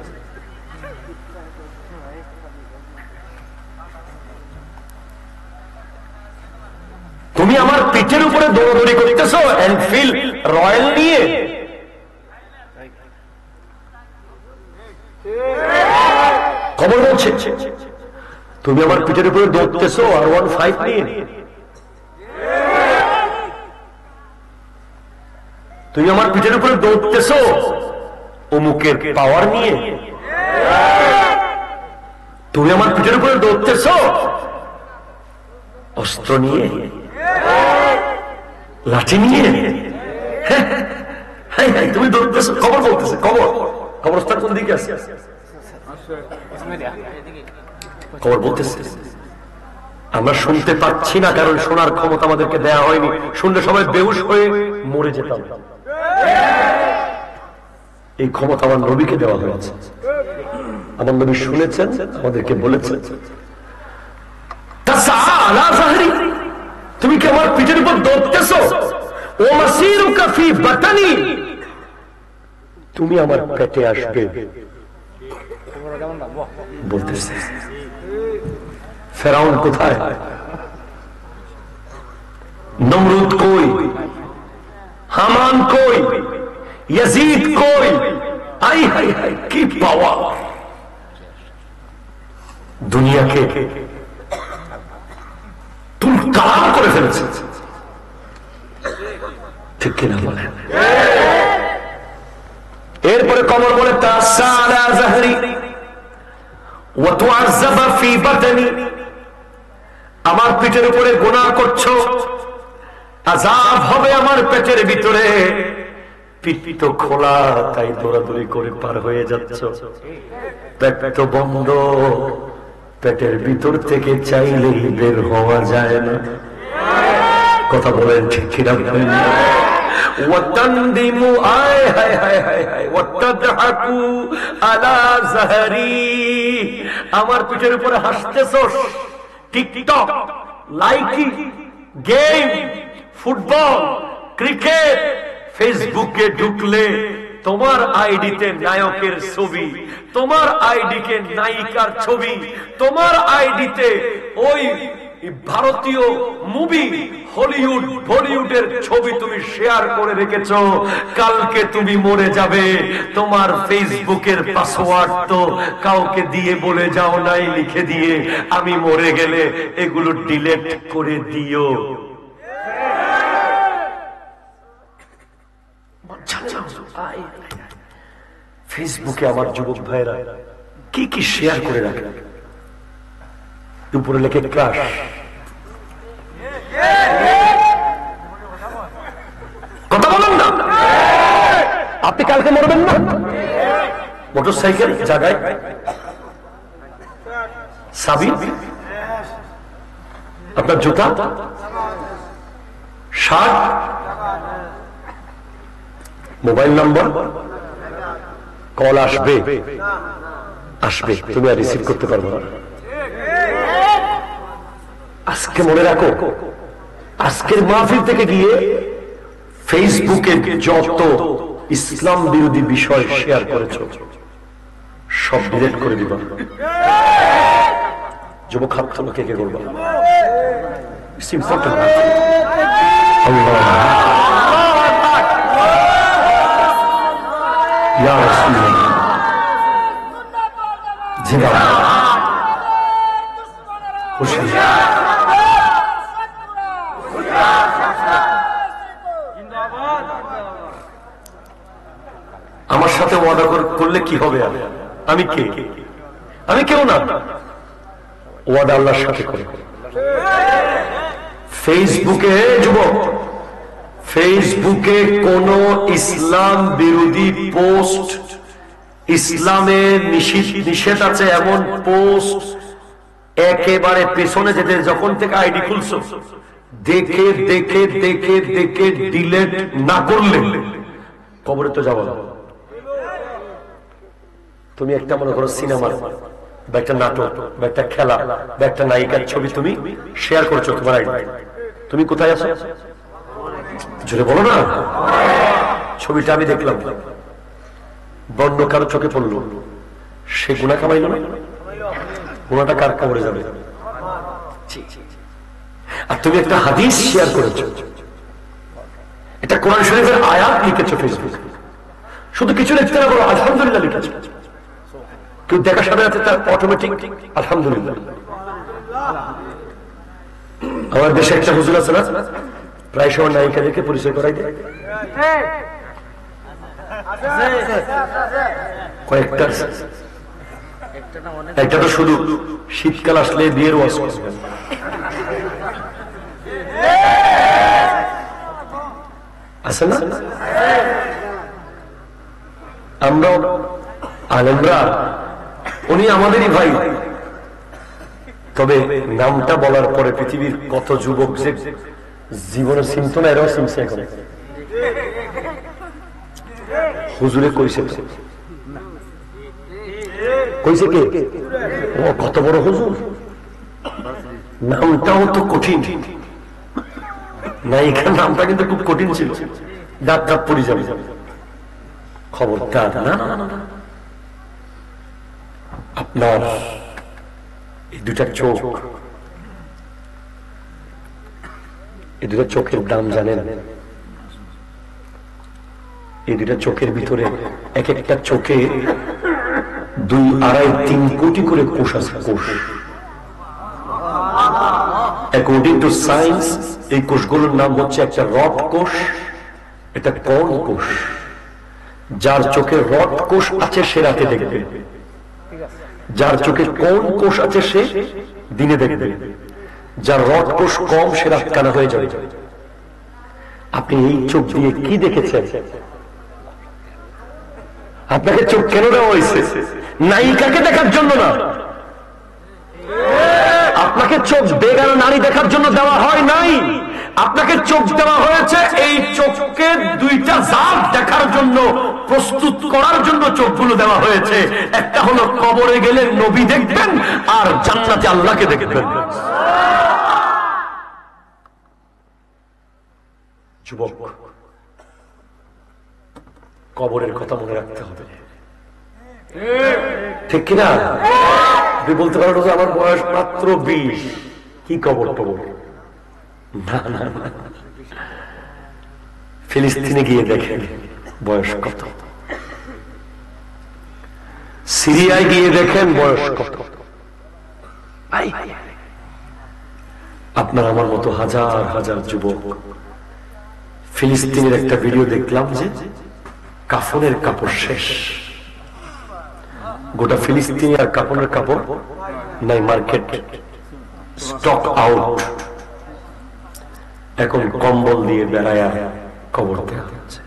তুমি আমার পিঠের উপরে দৌড়দৌড়ি করতেছো এনফিল্ড রয়্যাল নিয়ে। খবর বলছে তুমি আমার পিঠের উপরে দৌড়তেছো R15 নিয়ে। তুমি আমার পিঠের উপরে দৌড়তেছো অমুকের পাওয়ার নিয়ে। তুমি আমার পিঠের উপরে দৌড়তেছো অস্ত্র নিয়ে, লাঠি নিয়ে। তুমি দৌড়তেছো। খবর বলতেছে কবর। কবরস্থান কোন দিকে আছে? খবর বলতেছে আমরা শুনতে পাচ্ছি না, কারণ শোনার ক্ষমতা আমাদেরকে দেয়া হয়নি। শুনলে সবাই বেহুশ হয়ে মরে যেতাম। এই ক্ষমতা আমার নবীকে দেওয়া হয়েছে। আমার নবী শুনেছেন, আমাদেরকে বলেছেন। তুমি কি আমার পিঠের উপর দৌড়তেছো? ও মাসিরুকা ফি বাতানি, তুমি আমার পেটে আসবে বলতেছে। ফেরাউন কোথায়? নমরুদ কই? হামান কই? ইয়াজিদ কই? আই হাই হাই, কি পাওয়ার! দুনিয়াকে তুলকালাম করে ফেলেছে, ঠিক কিনা বলেন? এরপরে কবর বলে তাসা আলা যাহরি ওয়া তুআযাবা ফি বাতনি, আমার পিঠের উপরে গুনাহ করছো, আযাব হবে আমার পেটের ভিতরে। পিঠ তো খোলা, তাই দৌড়াদৌড়ি করে পার হয়ে যাচ্ছ। পেট তো বন্ধ, পেটের ভিতর থেকে চাইলেই বের হওয়া যায় না। কথা বলেন ঠিক কিনা বলেন? ওয়াতানদিমু আয় হায় হায় হায় হায় ওয়াতাদহাকু আলা যাহরি, আমার পিঠের উপরে হাসতেছস। TikTok, Likee, game, football, cricket, ফেসবুকে ঢুকলে তোমার আইডিতে নায়কের ছবি, তোমার আইডিকে নায়িকার ছবি, তোমার আইডিতে ওই ভারতীয় মুভি, হলিউড, বলিউডের ছবি তুমি শেয়ার করে রেখেছ। কালকে তুমি মরে যাবে, তোমার ফেসবুকের পাসওয়ার্ড তো কাউকে দিয়ে বলে যাও নাই, লিখে দিয়ে আমি মরে গেলে এগুলো ডিলিট করে দিও। ফেসবুকে আমার যুবক ভাইরা কি কি শেয়ার করে রাখে, উপরে লেখে ক্রাশ। কথা বলেন না, আপনি কালকে মরবেন না। মোটরসাইকেল জায়গায় সাবি, আপনার জুতা, শার্ট, মোবাইল নাম্বার, কল আসবে, আসবে, তুমি আর রিসিভ করতে পারবো না। আজকে মনে রাখো, আজকের মাহফিল থেকে গিয়ে ফেসবুকে যত ইসলাম বিরোধী বিষয় শেয়ার করেছো সব ডিলিট করে দিবা। যুবক হাত তোলো, কে কে করবা? It's important. আল্লাহ ইয়া রাসূলুল্লাহ, জিন্দাবাদ, খুশি। আমার সাথে ওয়াদা করলে কি হবে? আমি কে? আমি কেউ না। ওয়াদা আল্লাহর সাথে করে। ফেসবুকে যুবক, ফেসবুকে কোন ইসলাম বিরোধী পোস্ট, ইসলামের নিষেধ আছে এমন পোস্ট একেবারে পেছনে যেতে, যখন থেকে আইডি খুলছো দেখে দেখে দেখে দেখে ডিলিট না করলে কবরে তো যাবো না। তুমি একটা মনে করো সিনেমার বা একটা নাটক বা একটা খেলা বা একটা নায়িকার ছবি তুমি শেয়ার করছো তোমার আইডি, তুমি কোথায় আছো? জোরে বলো না। ছবিটা আমি দেখলাম, বন্য কারো চোখে পড়লো, সে গুনাহ কামাইল না? গুনাহটা কার কবরে যাবে? আর তুমি একটা হাদিস শেয়ার করেছো, এটা কোরআন শরীফের আয়াত লিখেছো ফেসবুকে, শুধু কিছু লিখতে না, বলো আলহামদুলিল্লাহ লিখেছো। কেউ দেখার সাথে সাথে তার অটোমেটিক আলহামদুলিল্লাহ। আমার দেশে একটা হুজুর আছে না, প্রায় সময় নায়িকাদেরকে পরিচয় করাই দেয়। কয়েকটা, একটা তো শুধু শীতকাল আসলে বিয়ের ওয়াজ করবেন, আছে না? আমরা আলেমরা, উনি আমাদেরই ভাই, তবে নামটা বলার পরে পৃথিবীর কত যুবক যে জীবনের চিন্ত না, এরাও চিনছে এখন। হুজুরে কইছে, কইছে কে? ও কত বড় হুজুর, নামটাও তো কঠিন। নায়িকার নামটা কিন্তু খুব কঠিন ছিল, দাঁত দাঁত পড়ে যাবে। খবরদার না, আপনার এই দুটা চোখ এই দুটা চোখের দাম জানেন? এই দুটা চোখের ভিতরে এক একটা চোখে 2, 2.5, 3 কোটি করে কোষ আছে। কোষ, অ্যাকর্ডিং টু সায়েন্স এই কোষগুলোর নাম হচ্ছে একটা রড কোষ, এটা কর্ণ কোষ। যার চোখে রড কোষ আছে সে রাতে দেখবে, যার চোখে কর্ণ কোষ আছে সে দিনে দেখবে, যার রড কোষ কম সে রাত কানা হয়ে যাবে। আপনি এই চোখ দিয়ে কি দেখেছেন? আপনাকে চোখ কেন দেওয়া হয়েছে? নায়িকাকে দেখার জন্য না, আপনাকে চোখ বেগানা নারী দেখার জন্য দেওয়া হয় নাই। আপনাকে চোখ দেওয়া হয়েছে এই চোখকে 2টা জাত দেখার জন্য, প্রস্তুত করার জন্য চোখগুলো দেওয়া হয়েছে। একটা হলো কবরে গেলে নবী দেখবেন, আর জান্নাতে আল্লাহকে দেখবেন। যুবক, কবরের কথা মনে রাখতে হবে, ঠিক কিনা? আপনি বলতে পারেন যে আমার বয়স মাত্র 20, কি কবর টবর? না না, ফিলিস্তিনে গিয়ে দেখেন বয়স কত, সিরিয়ায় গিয়ে দেখেন বয়স কত। আপনার আমার মতো হাজার হাজার যুবক, ফিলিস্তিনের একটা ভিডিও দেখলাম যে কাফনের কাপড় শেষ, গোটা ফিলিস্তিনি আর কাপড়ের কাপড় নাই, মার্কেট স্টক আউট। এখন কম্বল দিয়ে বেড়ায় কবর দেওয়া হচ্ছে,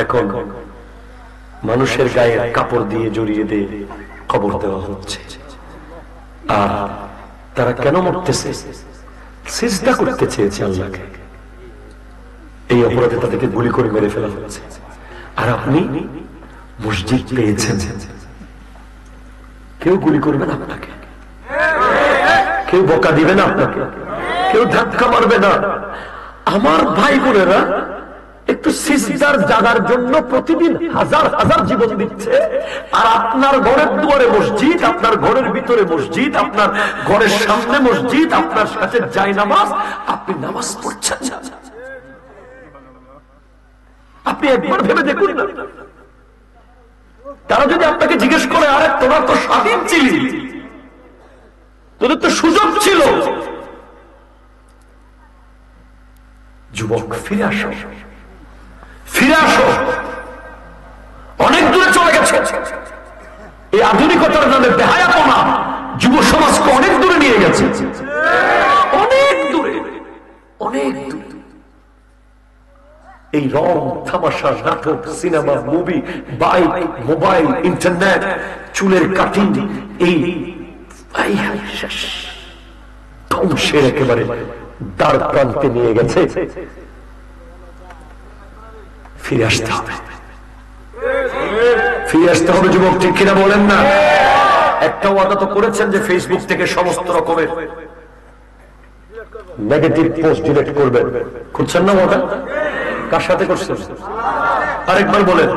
এখন মানুষের গায়ে কাপড় দিয়ে জড়িয়ে দিয়ে কবর দেওয়া হচ্ছে। আর তারা কেন মরতেছে? সিজদা করতে চেয়েছে আল্লাহকে, এই অপরাধে তাদেরকে গুলি করে মেরে ফেলা হচ্ছে। আর আপনি মসজিদ পেয়েছেন, কেউ গুলি করবে না আপনাকে, কেউ বকা দিবে না আপনাকে, কেউ ধাক্কা মারবে না। আমার ভাই বোনেরা একটু সিজদার জাগার জন্য প্রতিদিন হাজার হাজার জীবন দিচ্ছে, আর আপনার ঘরের দুয়ারে মসজিদ, আপনার ঘরের ভিতরে মসজিদ, আপনার ঘরের সামনে মসজিদ, আপনার সাথে জায়নামাজ, আপনি নামাজ পড়ছেন না। আপনি একবার ভেবে দেখুন না, তারা যদি আপনাকে জিজ্ঞেস করে, আরে তোমার তো স্বাধীন ছিলি, তোদের তো সুযোগ ছিল। যুবক, ফিরে আসো, ফিরে আসো। অনেক দূরে চলে গেছে এই আধুনিকতার নামে বেহায়াপনা, যুব সমাজকে অনেক দূরে নিয়ে গেছে, অনেক দূরে, অনেক দূরে। এই রং তামাশা, নাটক, cinema, movie, bike, mobile, internet, চুলের কাটিং, এই ধ্বংসের একেবারে দ্বার প্রান্তে নিয়ে গেছে। ফিরে আসতে হবে, ফিরে আসতে হবে যুবক, ঠিক কিনা বলেন না? একটা ওয়াদা তো করেছেন যে ফেসবুক থেকে সমস্ত রকমের নেগেটিভ পোস্ট ডিলিট করবেন, করছেন না ওয়াদা? কার সাথে করছেন? আরেকবার বলেন।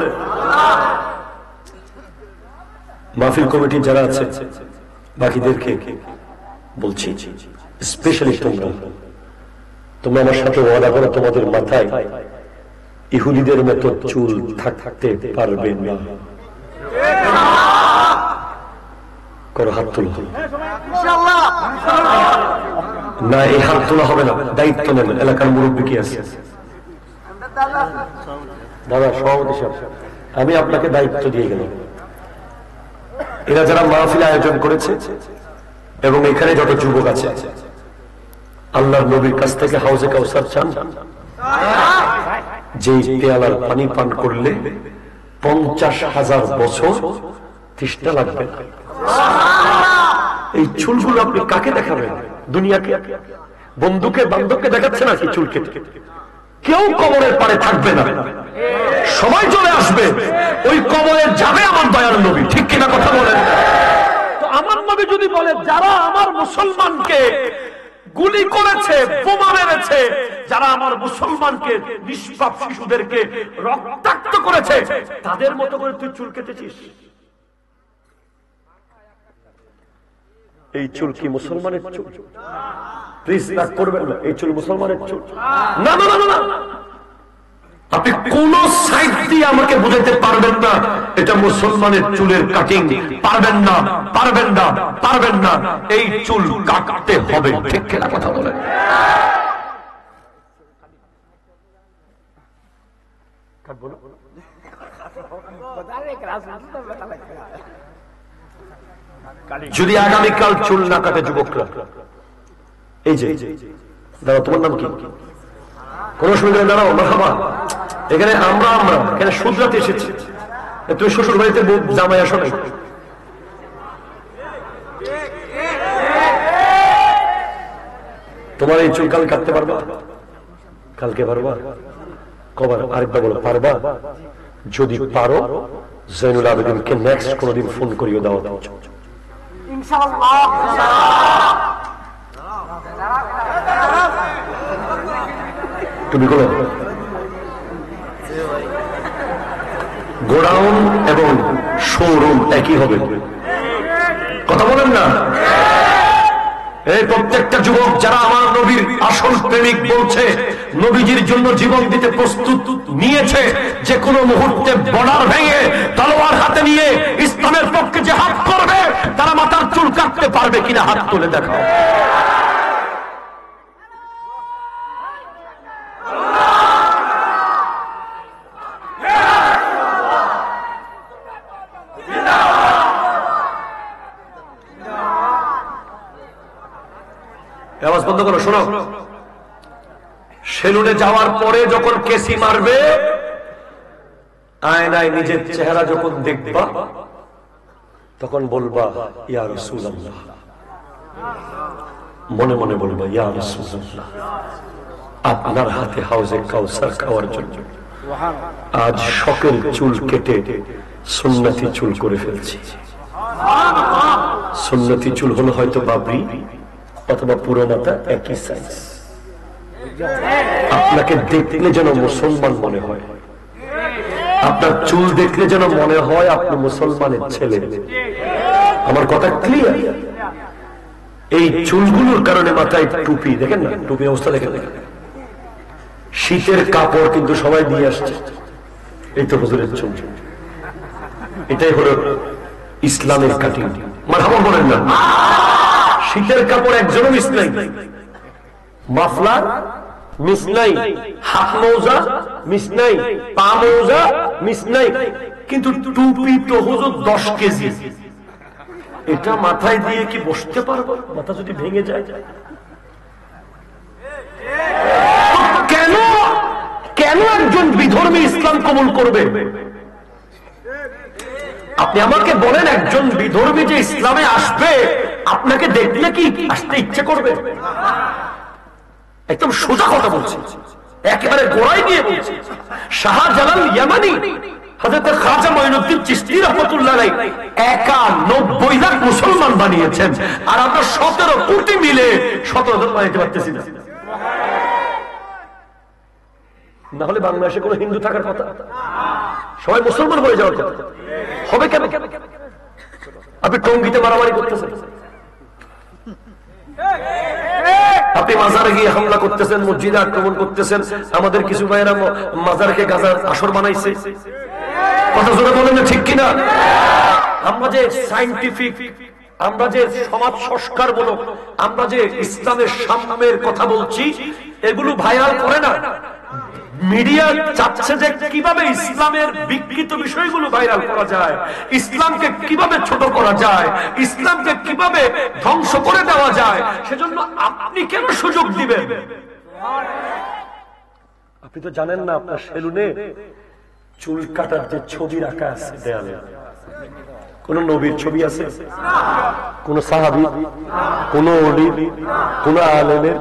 মাহফিল কমিটি যারা আছে বাকিদেরকে বলছি, স্পেশালি তোমরা আমার সাথে ওয়াদা করো, তোমাদের মাথায় ইহুদিদের মতো চুল থাকতে পারবে না। করো, হাত তুলো। না, এই হাত তোলা হবে না, দায়িত্ব নেবেন। এলাকার মুরব্বী কি আছে? দাদা, সভাপতি সাহেব, আমি আপনাকে দায়িত্ব দিয়ে গেলাম। এরা যারা মাহফিল আয়োজন করেছে এবং এখানে যত যুবক আছে, আল্লাহর নবীর কাছ থেকে হাউজে কাউসার চান, যে পেয়ালার পানি পান করলে 50,000 বছর তৃষ্ণা লাগবে না। এই চুলগুলো আপনি কাকে দেখাবেন? দুনিয়াকে, বন্ধুকে, বান্ধবকে দেখাচ্ছে নাকি চুল কেটে? কেউ কবরের পারে থাকবে না, সবাই চলে আসবে ওই কবরে যাবে আমার দয়ার নবী, ঠিক কিনা কথা বলেন? তো আমার নবী যদি বলে, যারা আমার মুসলমানকে গুলি করেছে, বোমা মেরেছে, যারা আমার মুসলমানকে, নিষ্পাপ শিশুদেরকে রক্তাক্ত করেছে, তাদের মতো করে তুই চুল কেটেছিস? এই চুল কি মুসলমানের চুল? প্লিজ রাগ করবেন না, এই চুল মুসলমানের চুল না। না না না, আপনি কোন সাইড দিয়ে আমাকে বুঝাতে পারবেন না এটা মুসলমানের চুলের কাটিং। পারবেন না, পারবেন না, পারবেন না। এই চুল কাটতে হবে। ঠিক কিনা কথা বলেন? যদি আগামীকাল চুল না কাটে যুবকরা, এই যে দাদা তোমার নাম কি? কোন অসুবিধা দাঁড়াও, মারহাবা। এখানে আমরা এখানে শুধরাতে এসেছি। তুমি শ্বশুর বাড়িতে জামাই আসো নাই? তোমার এই চুল কাল কাটতে পারবা? কালকে পারবা? কবার? আরেকবার বলো, পারবা? যদি পারো জৈনুল আবেদিনকে নেক্সট কোনদিন ফোন করিও দাও ইনশাআল্লাহ। তুমি বলো গোডাউন এবং শোরুম একই হবে, কথা বলেন না? এই প্রত্যেকটা যুবক যারা আমার নবীর আসল প্রেমিক বলছে, নবীজির জন্য জীবন দিতে প্রস্তুত নিয়েছে, যে কোনো মুহূর্তে বর্ডার ভেঙে তলোয়ার হাতে নিয়ে ইসলামের পক্ষে যে হাত করবে, তারা মাথার চুল কাটতে পারবে কিনা হাত তুলে দেখাও। আওয়াজ বন্ধ করো, শোনো। সেলুনে যাওয়ার পরে যখন কেসি মারবে, আয়নায় নিজের চেহারা যখন দেখবা, তখন বলবা ইয়া রাসূলুল্লাহ। মনে মনে বলবা ইয়া রাসূলুল্লাহ, আপনার হাতে হাউজে কাউসার খাওয়ার জন্য আজ শখের চুল কেটে সুন্নতি চুল করে ফেলছি। সুন্নতি চুল হলো হয়তো বাবরি অথবা পুরো মাথা, একই সাইজ। আপনাকে দেখলে যেন মুসলমান মনে হয়, আপনার চুল দেখলে যেন মনে হয় আপনি মুসলমানের ছেলে। আমার কথা ক্লিয়ার? এই চুলগুলোর কারণে মাথায় টুপি, দেখেন না টুপি অবস্থা, দেখেন। শীতের কাপড় কিন্তু সবাই দিয়ে আসছে, এই তো হুজুরের চুল। এটাই হলো ইসলামের কাটিং। মারহাবা বলেন না? শীতের কাপড় একজনও মিস নাই, মাফলার মিস নাই, হাত মৌজা মিস নাই, পা মৌজা মিস নাই, কিন্তু টুপি তো হুজুর 10 কেজি। এটা মাথায় দিয়ে কি বসতে পারবো? মাথা যদি ভেঙে যায়। কেন কেন একজন বিধর্মী ইসলাম কবুল করবে? আপনি আমাকে বলেন, একজন বিধর্মী যে ইসলামে আসবে, আপনাকে দেখলে কি আসতে ইচ্ছে করবে? একদম সোজা কথা বলছি, একেবারে গোড়ায় গিয়ে বলছি। শাহজালাল ইয়ামানি হযরত খাজা মঈনুদ্দিন চিশতি রাহমাতুল্লাহ আলাইহি একা 90 লাখ মুসলমান বানিয়েছেন, আর আমরা 17 কোটি মিলে 17 জন বানাইতে পারতেছি না। না হলে বাংলাদেশে কোনো হিন্দু থাকার কথা, সবাই মুসলমান হয়ে যাওয়ার কথা হবে কেন? আপনি টঙ্গিতে মারামারি করতেছেন, আপনি মাজারে গিয়ে হামলা করতেছেন, মসজিদে আক্রমণ করতেছেন। আমাদের কিছু ভাইয়েরা মাজারকে গাজার আসর বানাইছে, কথা জোরে বলেন না ঠিক কিনা? আমরা যে সায়েন্টিফিক, আমরা যে সমাজ সংস্কার মূলক, আমরা যে ইসলামের সাম্যের কথা বলছি, এগুলো ভাইরাল করে না। মিডিয়া চাচ্ছে যে কিভাবে ইসলামের বিকৃত বিষয়গুলো ভাইরাল করা যায়, ইসলামকে কিভাবে ছোট করা যায়, ইসলামকে কিভাবে ধ্বংস করে দেওয়া যায়। সেজন্য আপনি কেন সুযোগ দিবেন? আপনি তো জানেন না আপনার সেলুনে চুল কাটার যে ছবি রাখা আছে দেয়ালে, কোন নবীর ছবি আছে? কোন সাহাবী, কোন ওলি, কোন আলেমের?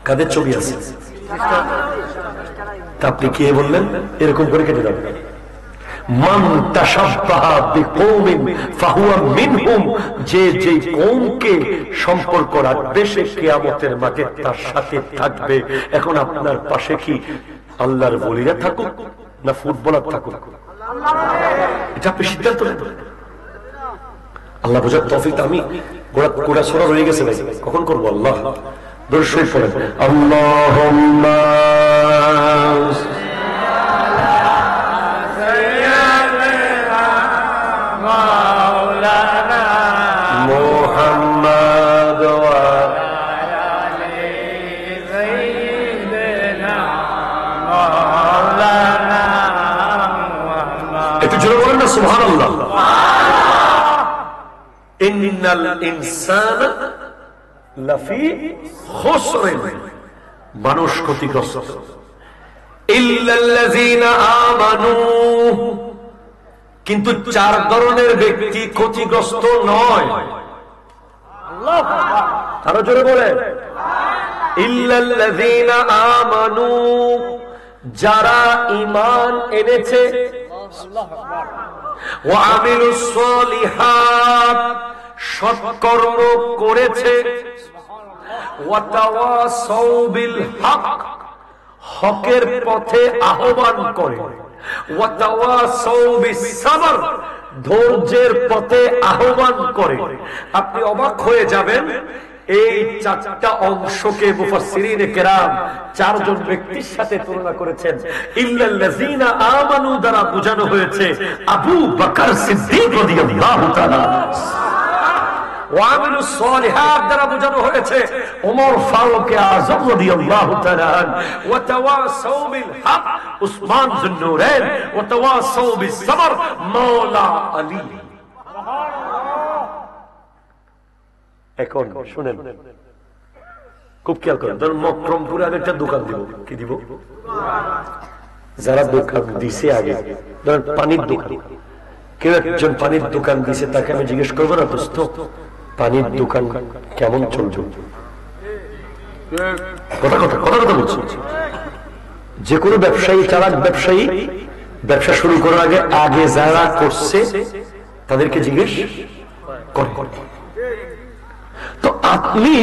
কাদের ছবি আছে? আপনি কে বললেন এরকম করে কেটে যাবে? মান তাশাব্বাহা বিকওমিন ফাহুয়া মিনহুম, যে যে কওমকে সম্পর্ক রাখবে সে কিয়ামতের মাঠে তার সাথে থাকবে। এখন আপনার পাশে কি আল্লাহর ওলিরা থাকুক না ফুটবলার থাকুক, এটা আপনি সিদ্ধান্ত নেন। আল্লাহ বোঝার তৌফিক। আমি গোটা সূরা রয়ে গেছে ভাই, কখন করবো? আল্লাহ দরুদ শরীফ পড়েন, আল্লাহুম্মা মুহাম্মাদ ওয়া একটু জোরে বলেন না সুবহানাল্লাহ। ইন্নাল ইনসানা লাফি খুসরিন, মানুষ ক্ষতিগ্রস্ত। ইল্লাল্লাযীনা আমানু, কিন্তু 4 ধরনের ব্যক্তি ক্ষতিগ্রস্ত নয়। আল্লাহু আকবার, আরো জোরে বলেন, ইল্লাল্লাযীনা আমানু, যারা ঈমান এনেছে, ওয়া আমিলুস সলিহাত, সৎকর্ম করেছে, ওয়া তাওয়াসাউ বিল হক, হকের পথে আহ্বান করে, ওয়া তাওয়াসাউ বিস সাবর, ধৈর্যের পথে আহ্বান করে। আপনি অবাক হয়ে যাবেন, এই 4টা অংশকে মুফাসসিরিনে কেরাম 4 জন ব্যক্তির সাথে তুলনা করেছেন। ইল্লাল্লাযীনা আমানু দ্বারা বোঝানো হয়েছে আবু বকর সিদ্দিক রাদিয়াল্লাহু তাআলা, ওয়া আমিলুস সলিহাত দ্বারা বোঝানো হয়েছে ওমর ফারুক আযম রাদিয়াল্লাহু তাআলা, ওয়া তাওয়াসাউ বিল হক উসমান যুন্নুরাইন, ওয়া তাওয়াসাউ বিস সাবর মাওলা আলী। এখন শুনেন, খুব খেয়াল করেন, ধরুন মকরমপুরে আমি একটা দোকান দিব, কি দিব? যারা দোকান দিছে আগে, ধরেন পানির দোকান, কেউ একজন পানির দোকান দিছে, তাকে আমি জিজ্ঞেস করবো না, দোস্ত পানির দোকান কেমন চলছে? কথা বলছি। যে কোনো ব্যবসায়ী, চালাক ব্যবসায়ী ব্যবসা শুরু করার আগে যারা করছে তাদেরকে জিজ্ঞেস করে। তো আপনি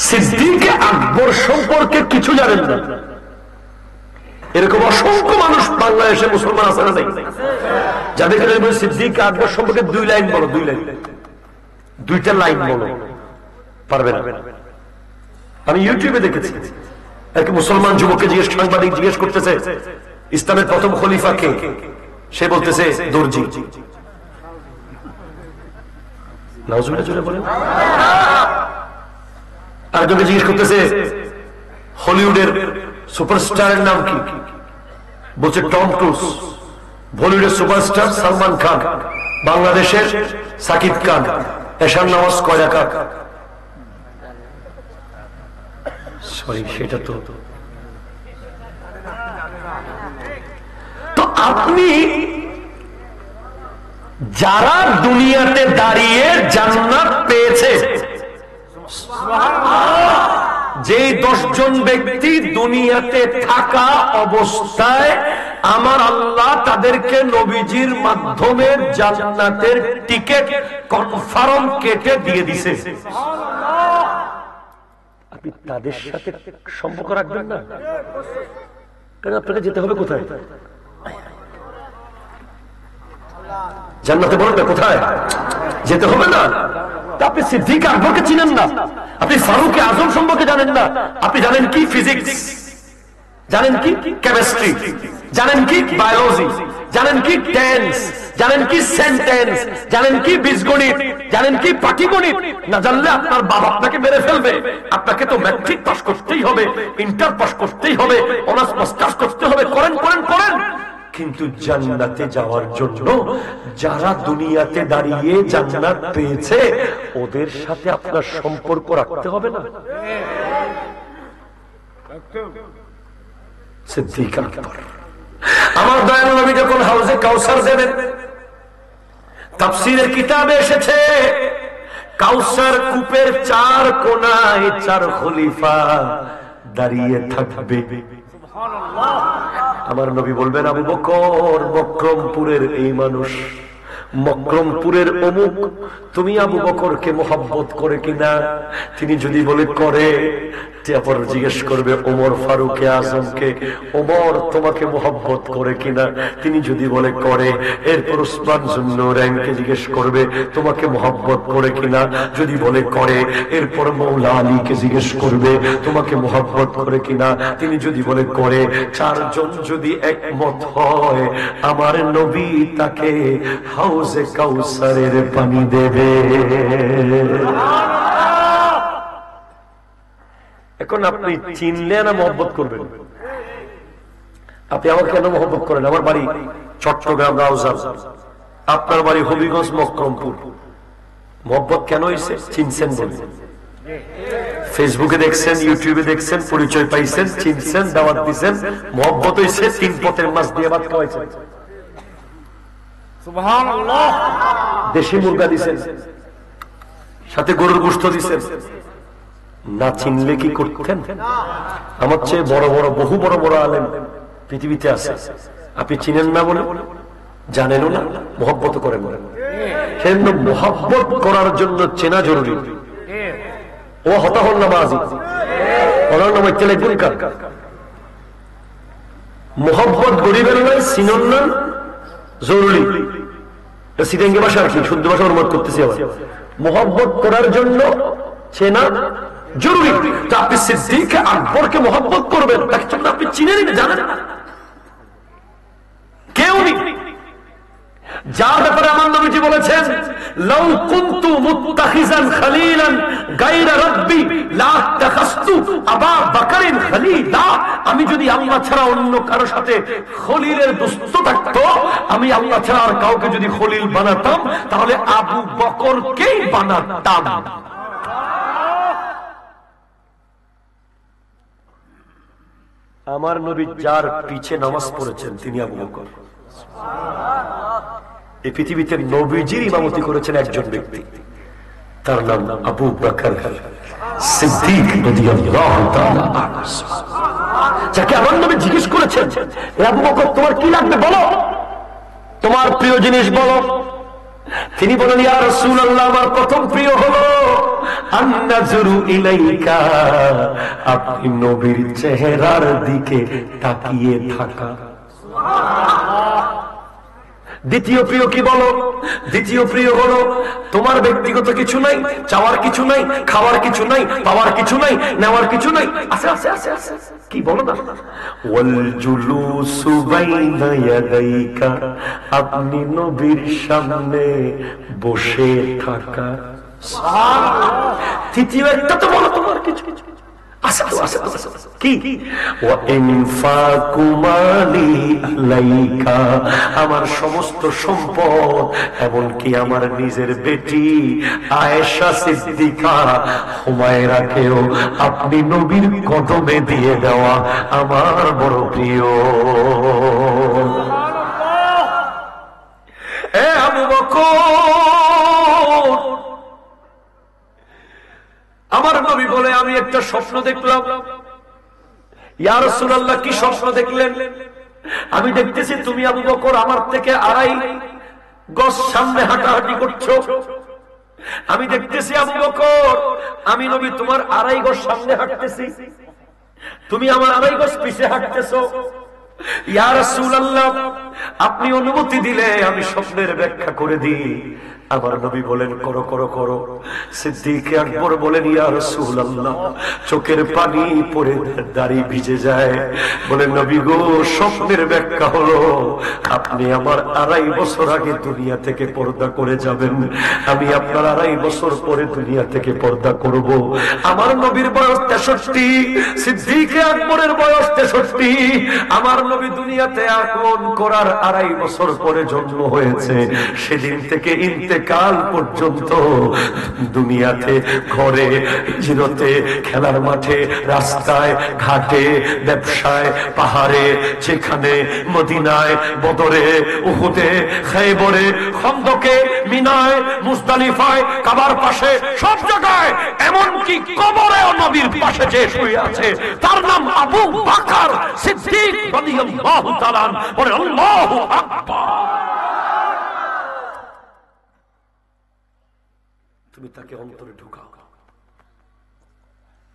সিদ্দিক আকবর সম্পর্কে কিছু জানেন না, এরকম অসংখ্য মানুষ বাংলাদেশে মুসলমান আছে না? যাদের কাছে সিদ্দিক আকবর সম্পর্কে 2 লাইন বলো, 2 লাইন, 2টা লাইন বলো, পারবে না। আমি ইউটিউবে দেখেছি, এক মুসলমান যুবককে সাংবাদিক জিজ্ঞেস করতেছে ইসলামের প্রথম খলিফা কে? সে বলতেছে দর্জি। আরেকজনকে জিজ্ঞেস করতেছে হলিউডের সুপারস্টারের নাম কি? বলছে টম ক্রুজ। বলিউডের সুপারস্টার সালমান খান, বাংলাদেশের সাকিব খান। এশার নামাজ কয় রাকাত? সরি, সেটা তো আপনি যারা দুনিয়াতে দাঁড়িয়ে জান্নাত পেয়েছে, যে 10 জন ব্যক্তি দুনিয়াতে থাকা অবস্থায় আমার আল্লাহ তাদেরকে নবীজির মাধ্যমে জান্নাতের টিকিট কনফার্ম কেটে দিয়ে দিছে, আপনি তাদের সাথে সম্পর্ক রাখবেন না? কারণ আপনাকে যেতে হবে কোথায়? জান্নাতে। বলেন না কোথায় যেতে হবে? না, আপনি সিদ্দিক আকবরকে চিনেন না, আপনি ফারুক আজম সম্পর্কে জানেন না। আপনি জানেন কি ফিজিক্স, জানেন কি কেমিস্ট্রি, জানেন কি বায়োলজি, জানেন কি টেন্স, জানেন কি সেন্টেন্স, জানেন কি বীজগণিত, জানেন কি পাটিগণিত। না জানলে আপনার বাবা আপনাকে মেরে ফেলবে। আপনাকে তো ম্যাট্রিক পাস করতেই হবে, ইন্টার পাস করতেই হবে, অনার্স মাস্টার্স করতে হবে। করেন করেন করেন, কিন্তু জান্নাতে যাওয়ার জন্য যারা দুনিয়াতে দাঁড়িয়ে জান্নাত পেয়েছে ওদের সাথে আপনার সম্পর্ক রাখতে হবে না? সিদ্দিক আকবর। আমার দয়াল নবী যখন হাউজে কাউসার দেবেন, তাফসীরের কিতাবে এসেছে কাউসার কূপের 4 কোণায় 4 খলিফা দাঁড়িয়ে থাকবে। আমার নবী বলবেন, আবু বকর, বক্রমপুরের এই মানুষ মকরমপুরের অমুক, তুমি আবু বকরকে মোহাব্বত করে কিনা? তিনি যদি বলে করে, তারপর জিজ্ঞেস করবে ওমর ফারুক আজমকে, ওমর তোমাকে মোহাব্বত করে কিনা? তিনি যদি বলে করে, এরপর উসমান জুন্নুরাইনকে জিজ্ঞেস করবে তোমাকে মোহাব্বত করে কিনা? যদি বলে করে, এরপর মৌলা আলীকে জিজ্ঞেস করবে তোমাকে মোহাব্বত করে কিনা? তিনি যদি বলে করে, চারজন যদি একমত হয়, আমার নবী তাকে হাউজে কাউসারের পানি দেবে। এখন আপনি চিনলে না মহব্বত করবেন? আপনি আমাকে কেন মহব্বত করেন? আমার বাড়ি চট্টগ্রাম রাউজান, আপনার বাড়ি হবিগঞ্জ মকরমপুর। মহব্বত কেন হয়েছে? চিনছেন বলে। ফেসবুকে দেখছেন, ইউটিউবে দেখছেন, পরিচয় পাইছেন, চিনছেন, দাওয়াত দিচ্ছেন, মহব্বত হয়েছে। 3 পথের মাছ দিয়ে ভাত খাওয়াইছেন, সুবহানাল্লাহ। দেশি মুরগা দিচ্ছেন, সাথে গরুর গোশত দিচ্ছেন। না চিনলে কি করতেন? আমার চেয়ে বড় বড়, বহু বড় বড় আলেম পৃথিবীতে আছে, আপনি চিনেন না বলে, জানেনও না, মহব্বত করেন না। সেজন্য মহব্বত করার জন্য চেনা জরুরি। ও হতাহল নামাজি, ওনার নাম হচ্ছে লেগুনকার। মহব্বত গরিবের নয়, চিনন না জরুরি। সিটেঙ্গে ভাষা আর কি, শুদ্ধ ভাষা অনুবাদ করতেছি আবার। মহব্বত করার জন্য চেনা জরুরি। তো আপনি সিদ্দিক আকবরকে মহব্বত করবেন, তাকে যখন আপনি চিনেন না, জানেন না, কেউ নেই। যার ব্যাপারে আমার নবীজি বলেছেন, লাউ কুনতু মুত্তাখিজান খলিলান গায়রা রাব্বি লা তাখাসতু আবা বকরিন খলিলা। আমি যদি আল্লাহ ছাড়া অন্য কারো সাথে খলিলের দোস্ত থাকতো, আমি আল্লাহ ছাড়া আর কাউকে যদি খলিল বানাতাম, তাহলে আবু বকরকেই বানাতাম। আমার নবী যার পিছে নামাজ পড়েছেন তিনি আবু বকর। এই পৃথিবীতে নবীজির ইমামতি করেছেন একজন ব্যক্তি, তার নাম আবু বকর সিদ্দিক রাদিয়াল্লাহু তাআলা। যাকে আমার নবী জিজ্ঞেস করেছেন, আবু বকর তোমার কি লাগবে বলো, তোমার প্রিয় জিনিস বলো। তিনি বলেন, ইয়া রাসূলুল্লাহ, আমার প্রথম প্রিয় হলো আন্নাজুরু ইলাইকা, আপনি নবীর চেহারার দিকে তাকিয়ে থাকা। দ্বিতীয় প্রিয় কি বলো? দ্বিতীয় প্রিয় হলো তোমার ব্যক্তিগত কিছু নাই, চাওয়ার কিছু নাই, খাওয়ার কিছু নাই, পাওয়ার কিছু নাই, নেওয়ার কিছু নাই, আছে আছে আছে আছে, কি বলো না? ওয়াল জুলুসু বাইনা ইয়াদাইকা, আপনি নবীর সামনে বসে থাকা। সুবহানাল্লাহ। তৃতীয় একটা তো বলো তোমার কিছু কিছু আছে তো, আছে তো, কি? ওয়া ইনফাকু মালি আলাইকা, আমার সমস্ত সম্পদ, এমনকি আমার নিজের বেটি আয়েশা সিদ্দিকা হুমায়রাকেও আপনি নবীর কদমে দিয়ে দেওয়া আমার বড় প্রিয়। এ আবু বকর, আমার নবী বলে, আমি একটা স্বপ্ন দেখলাম। ইয়া রাসূলুল্লাহ, কি স্বপ্ন দেখলেন? আমি দেখতেছি তুমি আবু বকর আমার থেকে 2.5 গজ সামনে হাঁটাহাঁটি করছো। আমি দেখতেছি আবু বকর, আমি নবী তোমার 2.5 গজ সামনে হাঁটতেছি, তুমি আমার 2.5 গজ পিছে হাঁটতেছো। ইয়া রাসূলুল্লাহ, আপনি অনুমতি দিলে আমি স্বপ্নের ব্যাখ্যা করে দিই। আমার নবী বলেন, করো করো করো। সিদ্দিক আকবর বলেন, ইয়া রাসূলুল্লাহ, চোখের পানি পড়ে দাড়ি ভিজে যায়। বলেন, নবী গো, স্বপ্নের ব্যাখ্যা হলো আপনি আমার 2.5 বছর আগে দুনিয়া থেকে পর্দা করে যাবেন, আমি আপনার 2.5 বছর পরে দুনিয়া থেকে পর্দা করব। আমার নবীর বয়স 63, সিদ্দিক আকবরের বয়স 63। আমার নবী দুনিয়াতে আগমন করার 2.5 বছর পরে জন্ম হয়েছে। সেদিন থেকে ইন্তেকাল পর্যন্ত দুনিয়াতে, ঘরে, জিরতে, খেলার মাঠে, রাস্তায়, ঘাটে, ব্যবসায়, পাহাড়ে, যেখানে, মদিনায়, বদরে, উহুদে, খায়বরে, খন্দকে, মিনায়, মুজদালিফায়, কাবার পাশে, সব জায়গায়, এমনকি কবরেও নবীর পাশে যে শুয়ে আছে তার নাম আবু বকর সিদ্দিক রাদিয়াল্লাহু তাআলা। বলে আল্লাহু আকবার। তুমি তাকে অন্তরে ঢুকাও।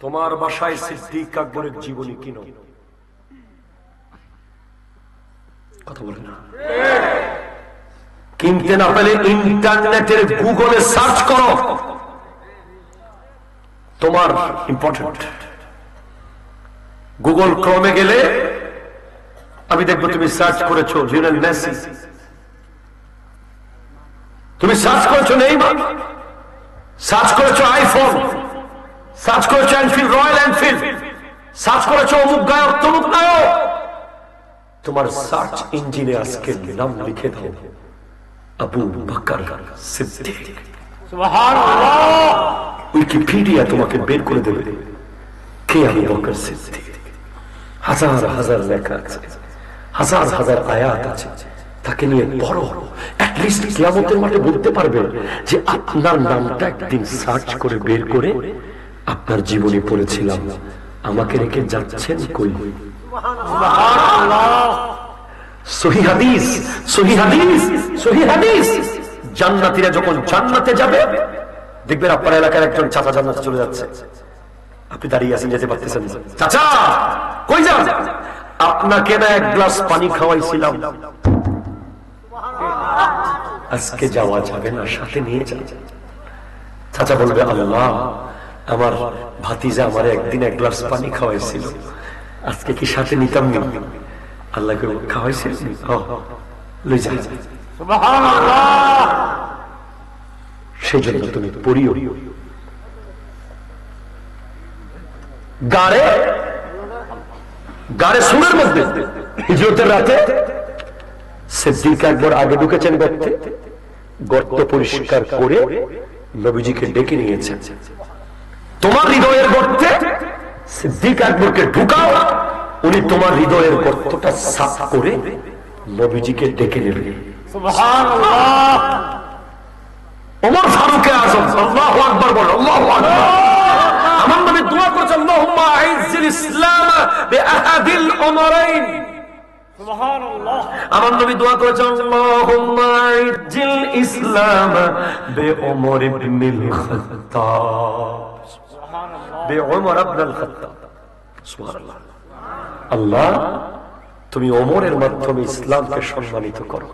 তোমার বাসায় সিদ্দিক আকবরের জীবনী কিনো, কথা বলে না। কিনতে না পেলে ইন্টারনেটের গুগলে সার্চ করো, তোমার ইম্পর্টেন্ট। গুগল ক্রমে গেলে আমি দেখবো তুমি সার্চ করেছো লিওনেল মেসি, তুমি সার্চ করেছো নেইমার, সার্চ করেছো আইফোন, সার্চ করেছো এনফিল্ড, রয়্যাল এনফিল্ড, সার্চ করেছো অমুক গায়ক তমুক নায়ক। তোমার সার্চ ইঞ্জিনে আজকে নাম লিখে দাও আবু বকর সিদ্দিক, সুবহানাল্লাহ। উইকিপিডিয়া তোমাকে বের করে দেবে কে আবু বকর সিদ্দিক। হাজার হাজার লেখা আছে, হাজার হাজার আয়াত আছে, তাকে নিয়ে পড়ো। অ্যাটলিস্ট কিয়ামতের মাঠে বলতে পারবে যে আপনার নামটা একদিন সার্চ করে বের করে আপনার জীবনে পড়েছিলাম, আমাকে রেখে যাচ্ছেন কই। সহিহ হাদিস, সহিহ হাদিস, সহিহ হাদিস। জান্নাতীরা যখন জান্নাতে যাবে দেখবেন আপনার এলাকার একজন চাচা জান্নাতে চলে যাচ্ছে, আপনি দাঁড়িয়ে আছেন, যেতে পারতেছেন না। চাচা কই যান? আপনাকে না এক গ্লাস পানি খাওয়াইছিলাম, আজকে যাওয়া যাবে না, সাথে নিয়ে যান। চাচা বলবে আল্লাহ, আমার ভাতিজা আমার একদিন এক গ্লাস পানি খাওয়াইছিল, আজকে কি সাথে নিতাম না? আল্লাহকে খাওয়াইছিল, লই যা। সুবহানাল্লাহ। সেজন্য তুমি পড়িও। গাড়ে গাড়ে সুরের মধ্যে হিজরতের রাতে সিদ্দিক আকবর আগে ঢুকেছেন গর্তে, গর্ত পরিষ্কার করে নবীজিকে ডেকে নিয়েছেন। তোমার হৃদয়ের গর্তে সিদ্দিক আকবরকে ঢুকাও, উনি তোমার হৃদয়ের গর্তটা সাফ করে নবীজিকে ডেকে নেবেন। সুবহানাল্লাহ। ওমর ফারুক আযম, আল্লাহু আকবার বল, আল্লাহু আকবার। আমার নবী দোয়া করেছেন আল্লাহুম্মা আইজ্জিল ইসলাম বিআহাদিল উমরাইন। সুবহানাল্লাহ। আমার নবী দোয়া করেছেন আল্লাহুম্মা আইজ্জিল ইসলাম বিউমর ইবনিল খাত্তাব। সুবহানাল্লাহ। বিউমর ইবনিল খাত্তাব। সুবহানাল্লাহ। আল্লাহ, তুমি ওমরের মাধ্যমে ইসলামকে সম্মানিত করো।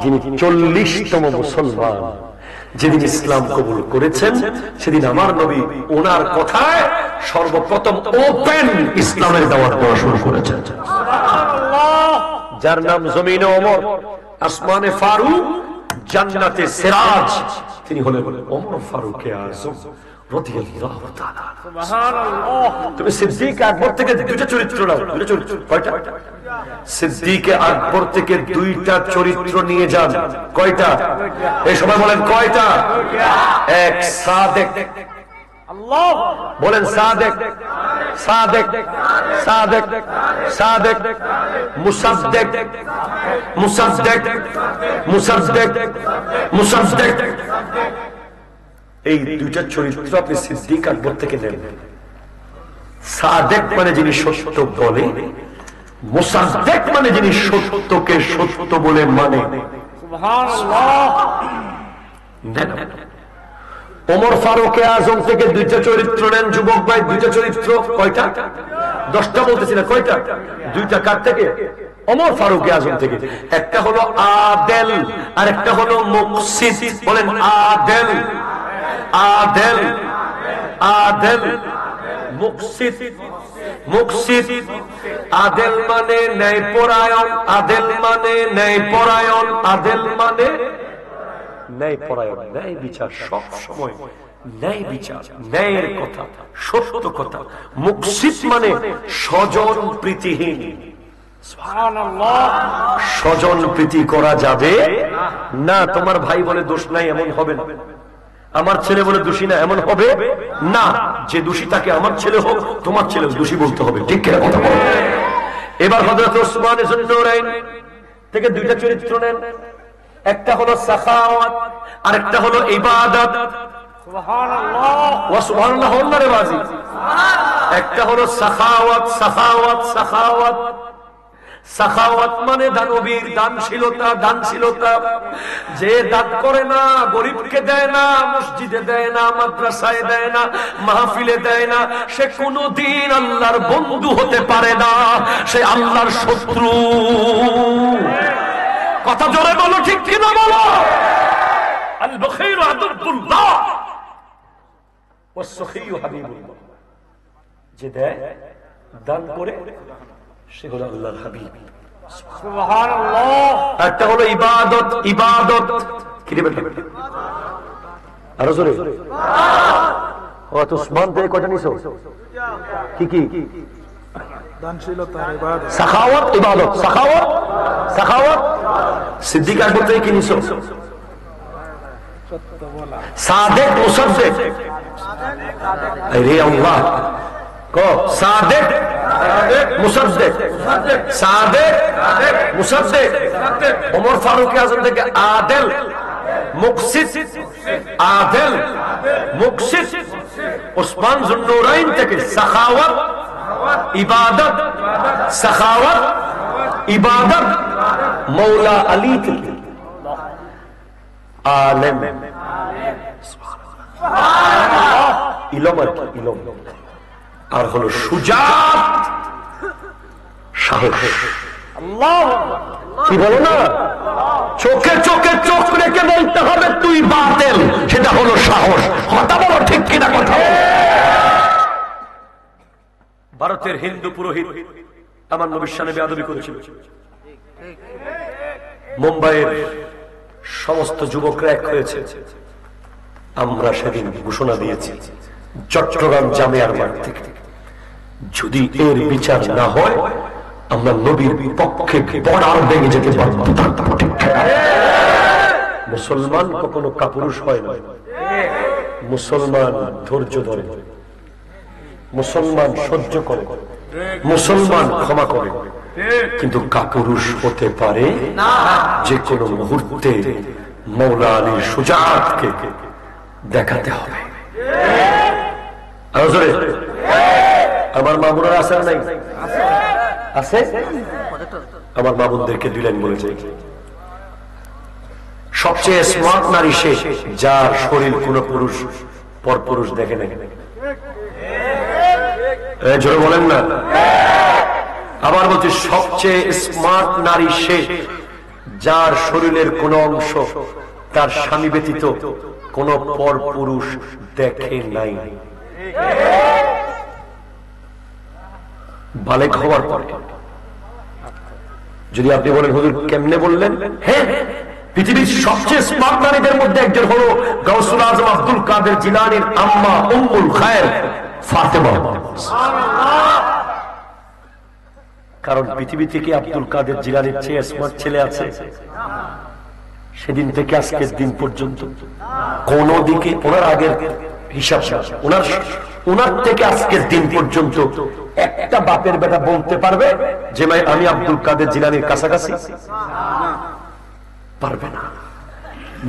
যিনি 40তম মুসলমান, যেদিন ইসলাম কবুল করেছেন সেদিন আমার নবী ওনার কথায় সর্বপ্রথম ওপেন ইসলামের দাওয়াত দেওয়া শুরু করেছেন। যার নাম জমিনে ওমর, আসমানে ফারুক, জান্নাতে সিরাজ, তিনি হলেন ওমর ফারুক আযম রাদিয়াল্লাহু তাআলা। সুবহানাল্লাহ। তুমি সিদ্দিক আকবর থেকে দুইটা চরিত্র নাও। দুইটা চরিত্র কয়টা? সিদ্দিক আকবর থেকে দুইটা চরিত্র নিয়ে যান। কয়টা? এই সময় বলেন কয়টা? এক সাদেক, আল্লাহ বলেন সাদেক, সাদেক, সাদেক, সাদেক, মুসাদ্দেক, মুসাদ্দেক, মুসাদ্দেক, মুসাদ্দেক। এই দুইটা চরিত্র আপনি সিদ্দিক আকবর থেকে নেন। সাদেক মানে যিনি সত্য বলে, মুসাদ্দেক মানে যিনি সত্যকে সত্য বলে মানে। সুবহানাল্লাহ। ওমর ফারুক আযম থেকে দুইটা চরিত্র নেন যুবক ভাই। দুইটা চরিত্র কয়টা? 10টা বলতেছি না, কয়টা? দুইটা। কার থেকে? ওমর ফারুক আযম থেকে। একটা হলো আদেল আর একটা হলো মুকসিত। বলেন আদেল, আদেল, আদেল, মুকসিত। মুকসিত, আদেল মানে ন্যায়পরায়ণ, আদেল মানে ন্যায়পরায়ণ, আদেল মানে ন্যায়পরায়ণ, ন্যায় বিচার, সব সময় ন্যায় বিচার, ন্যায়ের কথা, সত্য কথা। মুকসিত মানে স্বজন প্রীতিহীন। স্বজন প্রীতি করা যাবে না। তোমার ভাই বলে দোষ নাই এমন হবে না, আমার ছেলে বলে দোষী না এমন হবে না। যে দোষী তাকে আমার ছেলে হোক, তোমার ছেলে দোষী বলতে হবে। ঠিক কিনা কথা বলো? এবার হযরত ওসমান যুন্নুরাইন থেকে দুইটা চরিত্র নেন। একটা হলো সাখাওয়াত আর একটা হলো ইবাদত। সুবহানাল্লাহ ওয়া সুবহানাল্লাহ রে বাজি। একটা হলো সাখাওয়াত, সাখাওয়াত, সাখাওয়াত। সাখাওয়াত মানে দানবীর দানশীলতা, দানশীলতা। যে দান করে না, গরিবকে দেয় না, মসজিদে দেয় না, মাদ্রাসায় দেয় না, মাহফিলে দেয় না, সে কোনদিন আল্লাহর বন্ধু হতে পারে না, সে আল্লাহর শত্রু। কথা জোরে বলো, ঠিক কিনা বলো? আল বখীল আদুল্লাহ ওয়াস সখিয়ু হাবিবুল্লাহ। যে দেয়, দান করে, সে হলো আল্লাহর হাবিব। সুবহানাল্লাহ। একটা হলো ইবাদত, ইবাদত কি রে বেটা? আরো জোরে। ও তো উসমান থেকে কয়টা নিছো? কি কি? দানশীলতা, ইবাদত, সাখাওয়াত, ইবাদত, সাখাওয়াত, সাখাওয়াত। সিদ্দিক আকবর থেকে কি নিছো? সত্য বলা, সাদেক, মুসাদ্দেক। আরে আল্লাহ কো সাদেক, মুসাদ্দেক, সাদেক, মুসাদ্দেক। ওমর ফারুক আজম থেকে আদেল, মুকসিত, আদেল, মুকসিত। উসমান যুন্নুরাইন থেকে সাখাওয়াত, ইবাদত, সাখাওয়াত, ইবাদত। মৌলা আলী থেকে আলেম, ইলম আর কি, ইলম। আর হলো সুজাত, সাহস। কি বলো না, চোখে চোখে চোখ রেখে বলতে হবে তুই বাতিল, সেটা হলো সাহস। কথা বলো, ঠিক কিনা কথা বলো? ভারতের হিন্দু পুরোহিত আমার নবীর শানে বেয়াদবি করেছিল। মুম্বাইয়ের সমস্ত যুবকরা এক হয়েছে। আমরা সেদিন ঘোষণা দিয়েছি চট্টগ্রাম জামিয়ার মাঠ থেকে, যদি এর বিচার না হয় আমরা নবীর পক্ষে বর্ডার ভেঙে যেতে পারব। মুসলমান কখনো কাপুরুষ হয় না, মুসলমান ধৈর্য ধরে, মুসলমান সহ্য করে, মুসলমান ক্ষমা করে, কিন্তু কাপুরুষ হতে পারে না। যে কোনো মুহূর্তে মৌলা আলীর সুজাতকে দেখাতে হবে। আমার মামুরা আছে নাই? আছে। আমার মামুনদেরকে দুই লাইন বলে যাই। সবচেয়ে স্মার্ট নারী সে যার শরীর কোন পুরুষ পর পুরুষ দেখে নাই। জোরে বলেন না। আবার বলছি, সবচেয়ে স্মার্ট নারী সে যার শরীরের কোন অংশ তার স্বামী ব্যতীত কোন পর পুরুষ দেখে নাই। বালেক হওয়ার পর যদি আপনি বলেন হুজুর কেমনে বললেন, হ্যাঁ, পৃথিবীর সবচেয়ে স্মার্ট নারীদের মধ্যে একজন হলো গাউসুল আজম আব্দুল কাদের জিলানীর আম্মা উম্মুল খায়ের ফাতেমা। কারণ পৃথিবী থেকে আব্দুল কাদের জিলানীর চেয়ে স্মার্ট ছেলে আছে? সেদিন থেকে আজকের দিন পর্যন্ত কোন দিকে ওনার আগের হিসাব, ওনার থেকে আজকের দিন পর্যন্ত একটা বাপের বেটা বলতে পারবে যে ভাই আমি আব্দুল কাদের জিলানীর কাছাকাছি? পারবে না।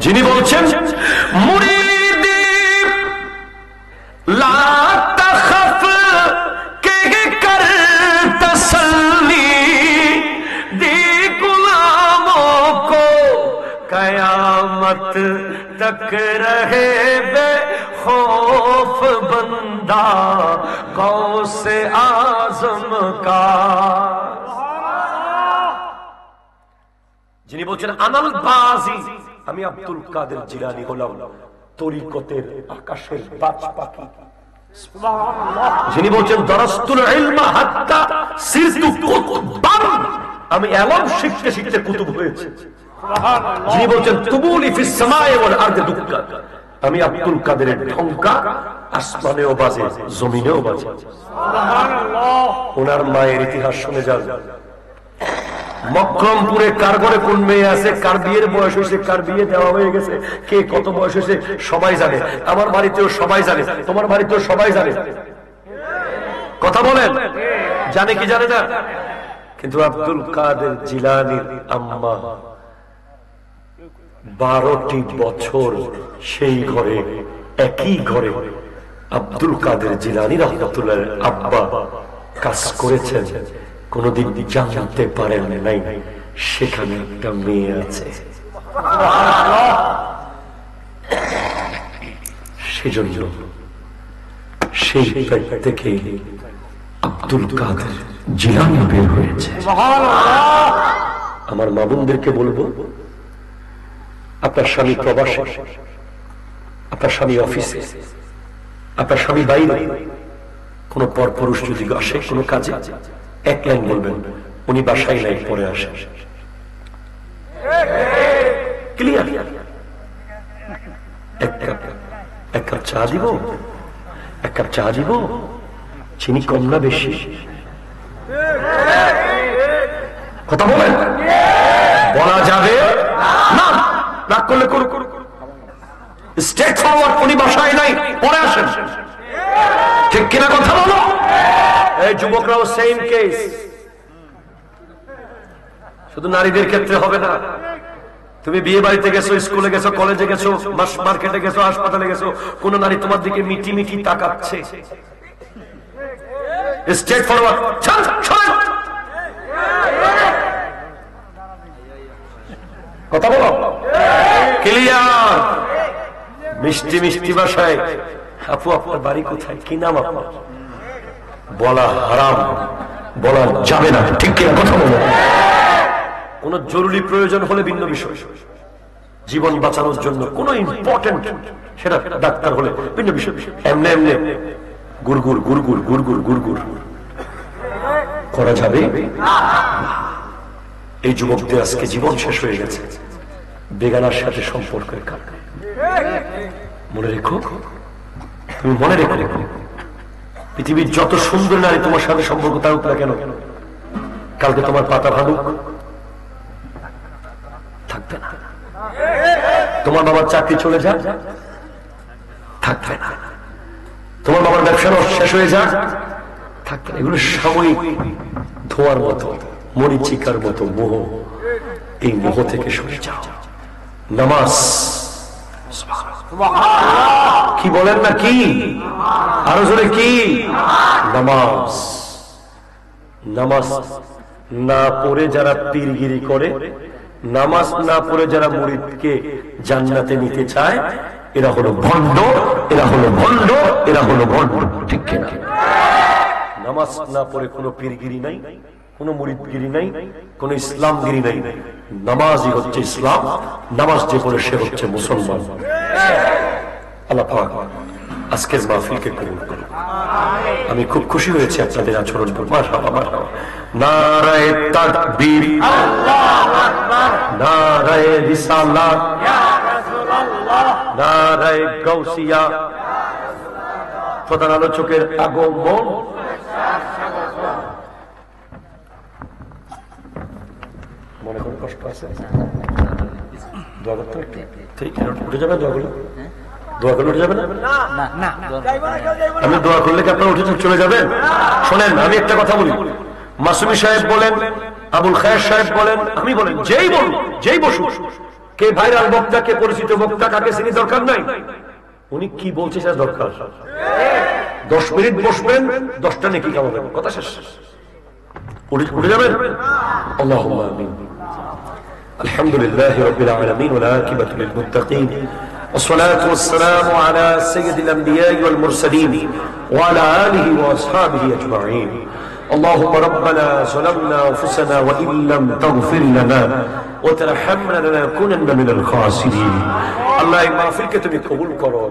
যিনি বলছেন মুরিদি লা তাখাফ কে কর তসল্লি দি গুলামোं को कयामत तक रहे बेखौफ बंदा गौसे आजम का। যিনি বলছেন আনাল বাজি, আমি আব্দুল কাদের জিলানী হলাম তরিকতের আকাশের বাজ পাখি। যিনি বলছেন দরাস্তুল ইলমা হাত্তা সিরতু কুতুবান, আমি এলম শিখতে শিখতে কুতুব হয়েছে। যিনি বলছেন তুবুলি ফিস সামায়ে ওয়াল আরদি দুক্কা, আমি আব্দুল কাদেরের ঢঙ্কা আসমানেও বাজে জমিনেও বাজে। সুবহানাল্লাহ। ওনার মায়ের ইতিহাস শুনে যান। মক্রমপুরে কার ঘরে কোন মেয়ে আছে, কার বিয়ের বয়স হয়েছে, কার বিয়ে দেওয়া হয়ে গেছে, কে কত বয়স হয়েছে সবাই জানে। আমার বাড়িতেও সবাই জানে, তোমার বাড়িতেও সবাই জানে। কথা বলেন, জানে কি জানে না? কিন্তু আব্দুল কাদের জিলানীর আম্মা 12টি বছর সেই ঘরে, একই ঘরে আব্দুল কাদের জিলানী রাহমাতুল্লাহ আব্বা কাজ করেছেন। কোনদিন জানতে পারেন নাই সেখানে একটা মেয়ে আছে। সেজন্য সেই থেকে আব্দুল কাদের জিলানী বের হয়েছে। আমার মা বোনদেরকে বলবো, আপনার স্বামী প্রবাসে, আপনার স্বামী অফিসে, আপনার স্বামী বাইরে, কোন পরপুরুষ যদি আসে কোন কাজে, এক লাইন বলবেন উনি বাসায় নাই, পরে আসে। ক্লিয়ার? এক কাপ চা দিব, এক কাপ চা দিব, চিনি কম না বেশি? কথা বলেন, বলা যাবে না। রাগ করলে করুক, স্ট্রেট ফরওয়ার্ড, উনি বাসায় নাই, পরে আসেন। ঠিক কিনা কথা বলো? এই যুবকরাও সেম কেস। শুধু নারীদের ক্ষেত্রে হবে না। তুমি বিয়ে বাড়িতে গেছো, স্কুলে গেছো, কলেজে গেছো, মার্কেটে গেছো, হাসপাতালে গেছো, কোন নারী তোমার দিকে মিটি মিটি তাকাচ্ছে, স্ট্রেট ফরওয়ার্ড, কথা বলো, ক্লিয়ার, মিষ্টি মিষ্টি ভাষায়, আপু আপনার বাড়ি কোথায়, কি নাম আপনার, বলা হারাম, বলা যাবে না। ঠিক কিনা কথা বলো? কোন জরুরি প্রয়োজন হলে ভিন্ন বিষয়, জীবন বাঁচানোর জন্য কোন ইম্পর্টেন্ট, সেটা ডাক্তার হলে ভিন্ন বিষয়। এমনি এমনি গুড়গুড় গুড়গুড় গুড়গুড় গুড়গুড় করা যাবে? এই যুবকদের আজকে জীবন শেষ হয়ে গেছে বেগানার সাথে সম্পর্কের কারণে। মনে রেখো, তুমি মনে রেখো, পৃথিবীর যত সুন্দর নারী তোমার সাথে সম্পর্ক থাকুক না কেন, কালকে তোমার পাতা ভালুক থাকবে না। তোমার বাবার চাকরি চলে যাক, থাকবে না। তোমার বাবার ব্যবসা শেষ হয়ে যাক, থাকবে না। এগুলো সাময়িক ধোয়ার মতো, মরিচিকার মতো মোহ। এই মোহ থেকে সরে যাও। নামাজ, কি বলেন না, কি আরো জোরে কি? নামাজ। নামাজ না পড়ে যারা পীরগিরি করে, নামাজ না পড়ে যারা মুরিদকে জান্নাতে নিতে চায়, এরা হলো ভণ্ড, এরা হলো ভণ্ড, এরা হলো ভণ্ড। ঠিক কিনা? নামাজ না পড়ে কোনো পীরগিরি নাই, কোন মুরিদগিরি নাই, কোন ইসলামগিরি নাই। নামাজই হচ্ছে ইসলাম। নামাজ যে পড়ে সে হচ্ছে মুসলমান। আল্লাহ পাক আজকের মাহফিলকে কবুল করুন। আমি খুব খুশি হয়েছি আপনাদের আচরণ করে। মাশাআল্লাহ, মাশাআল্লাহ। নারায়ে তাকবীর, আল্লাহু আকবার। নারায়ে রিসালাত, ইয়া রাসূলুল্লাহ। নারায়ে গাউসিয়া, ইয়া রাসূলুল্লাহ। প্রধান আলোচকের আগমন। মনে কোনো কষ্ট আছে? দোয়া করতে হবে, ঠিক উঠে যাবে দোয়াগুলো? দোয়া করলে উঠে যাবে না? আমি দোয়া করলে কি আপনারা উঠে চলে যাবেন? শোনেন, আমি একটা কথা বলি। মাসুমি সাহেব বলেন, আবুল খায়ের সাহেব বলেন, আমি বলেন, যেই বলুন, যেই বসুন, কে ভাইরাল বক্তা, কে পরিচিত বক্তা, কাকে চিনি দরকার নাই। উনি কি বলছে সেটা দরকার। 10 মিনিট বসবেন, 10টা নেকি কামাবেন, কথা শেষ। উঠে যাবেন? আল্লাহুম্মা আমিন। আলহামদুলিল্লাহি রাব্বিল আলামিন ওয়া আকিবাতু লিল মুত্তাকিন। والصلاة والسلام على سيد الأنبياء والمرسلين وعلى آله وأصحابه أجمعين. اللهم ربنا ظلمنا أنفسنا وإن لم تغفر لنا وترحمنا لنكونن من الخاسرين. আল্লাহ এই মাহফিলকে তুমি কবুল করো।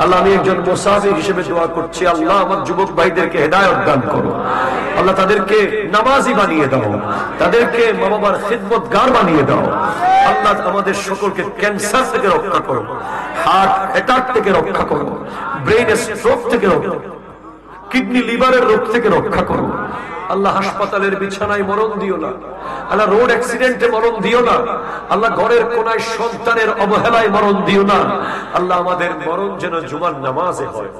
আল্লাহ, আমি একজন মুসাফির হিসেবে দোয়া করছি, আল্লাহ আমার যুবক ভাইদেরকে হেদায়েত দান করো। আল্লাহ তাদেরকে নামাজি বানিয়ে দাও, তাদেরকে মা বাবার খিদমতগার বানিয়ে দাও। আল্লাহ আমাদের সকলকে ক্যান্সার থেকে রক্ষা করো, হার্ট অ্যাটাক থেকে রক্ষা করো, ব্রেন স্ট্রোক থেকে রক্ষা করো, কিডনি লিভারের রোগ থেকে রক্ষা করো। আল্লাহ হাসপাতালের বিছানায় মরণ দিও না, আল্লাহ রোড অ্যাক্সিডেন্টে মরণ দিও না, আল্লাহ ঘরের কোনায় সন্তানের অবহেলায় মরণ দিও না। আল্লাহ আমাদের মরণ যেন জুমার নামাজে হয়,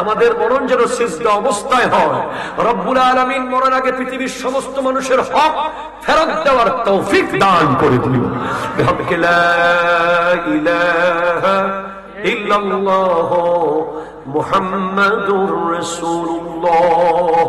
আমাদের মরণ যেন সিজদা অবস্থায় হয়। রব্বুল আলামিন মরণ আগে পৃথিবীর সমস্ত মানুষের হক ফেরত দেওয়ার তৌফিক দান করে দিও। বিহামদিহি লা ইলাহা ইল্লাল্লাহ মুহাম্মাদুর রাসূলুল্লাহ।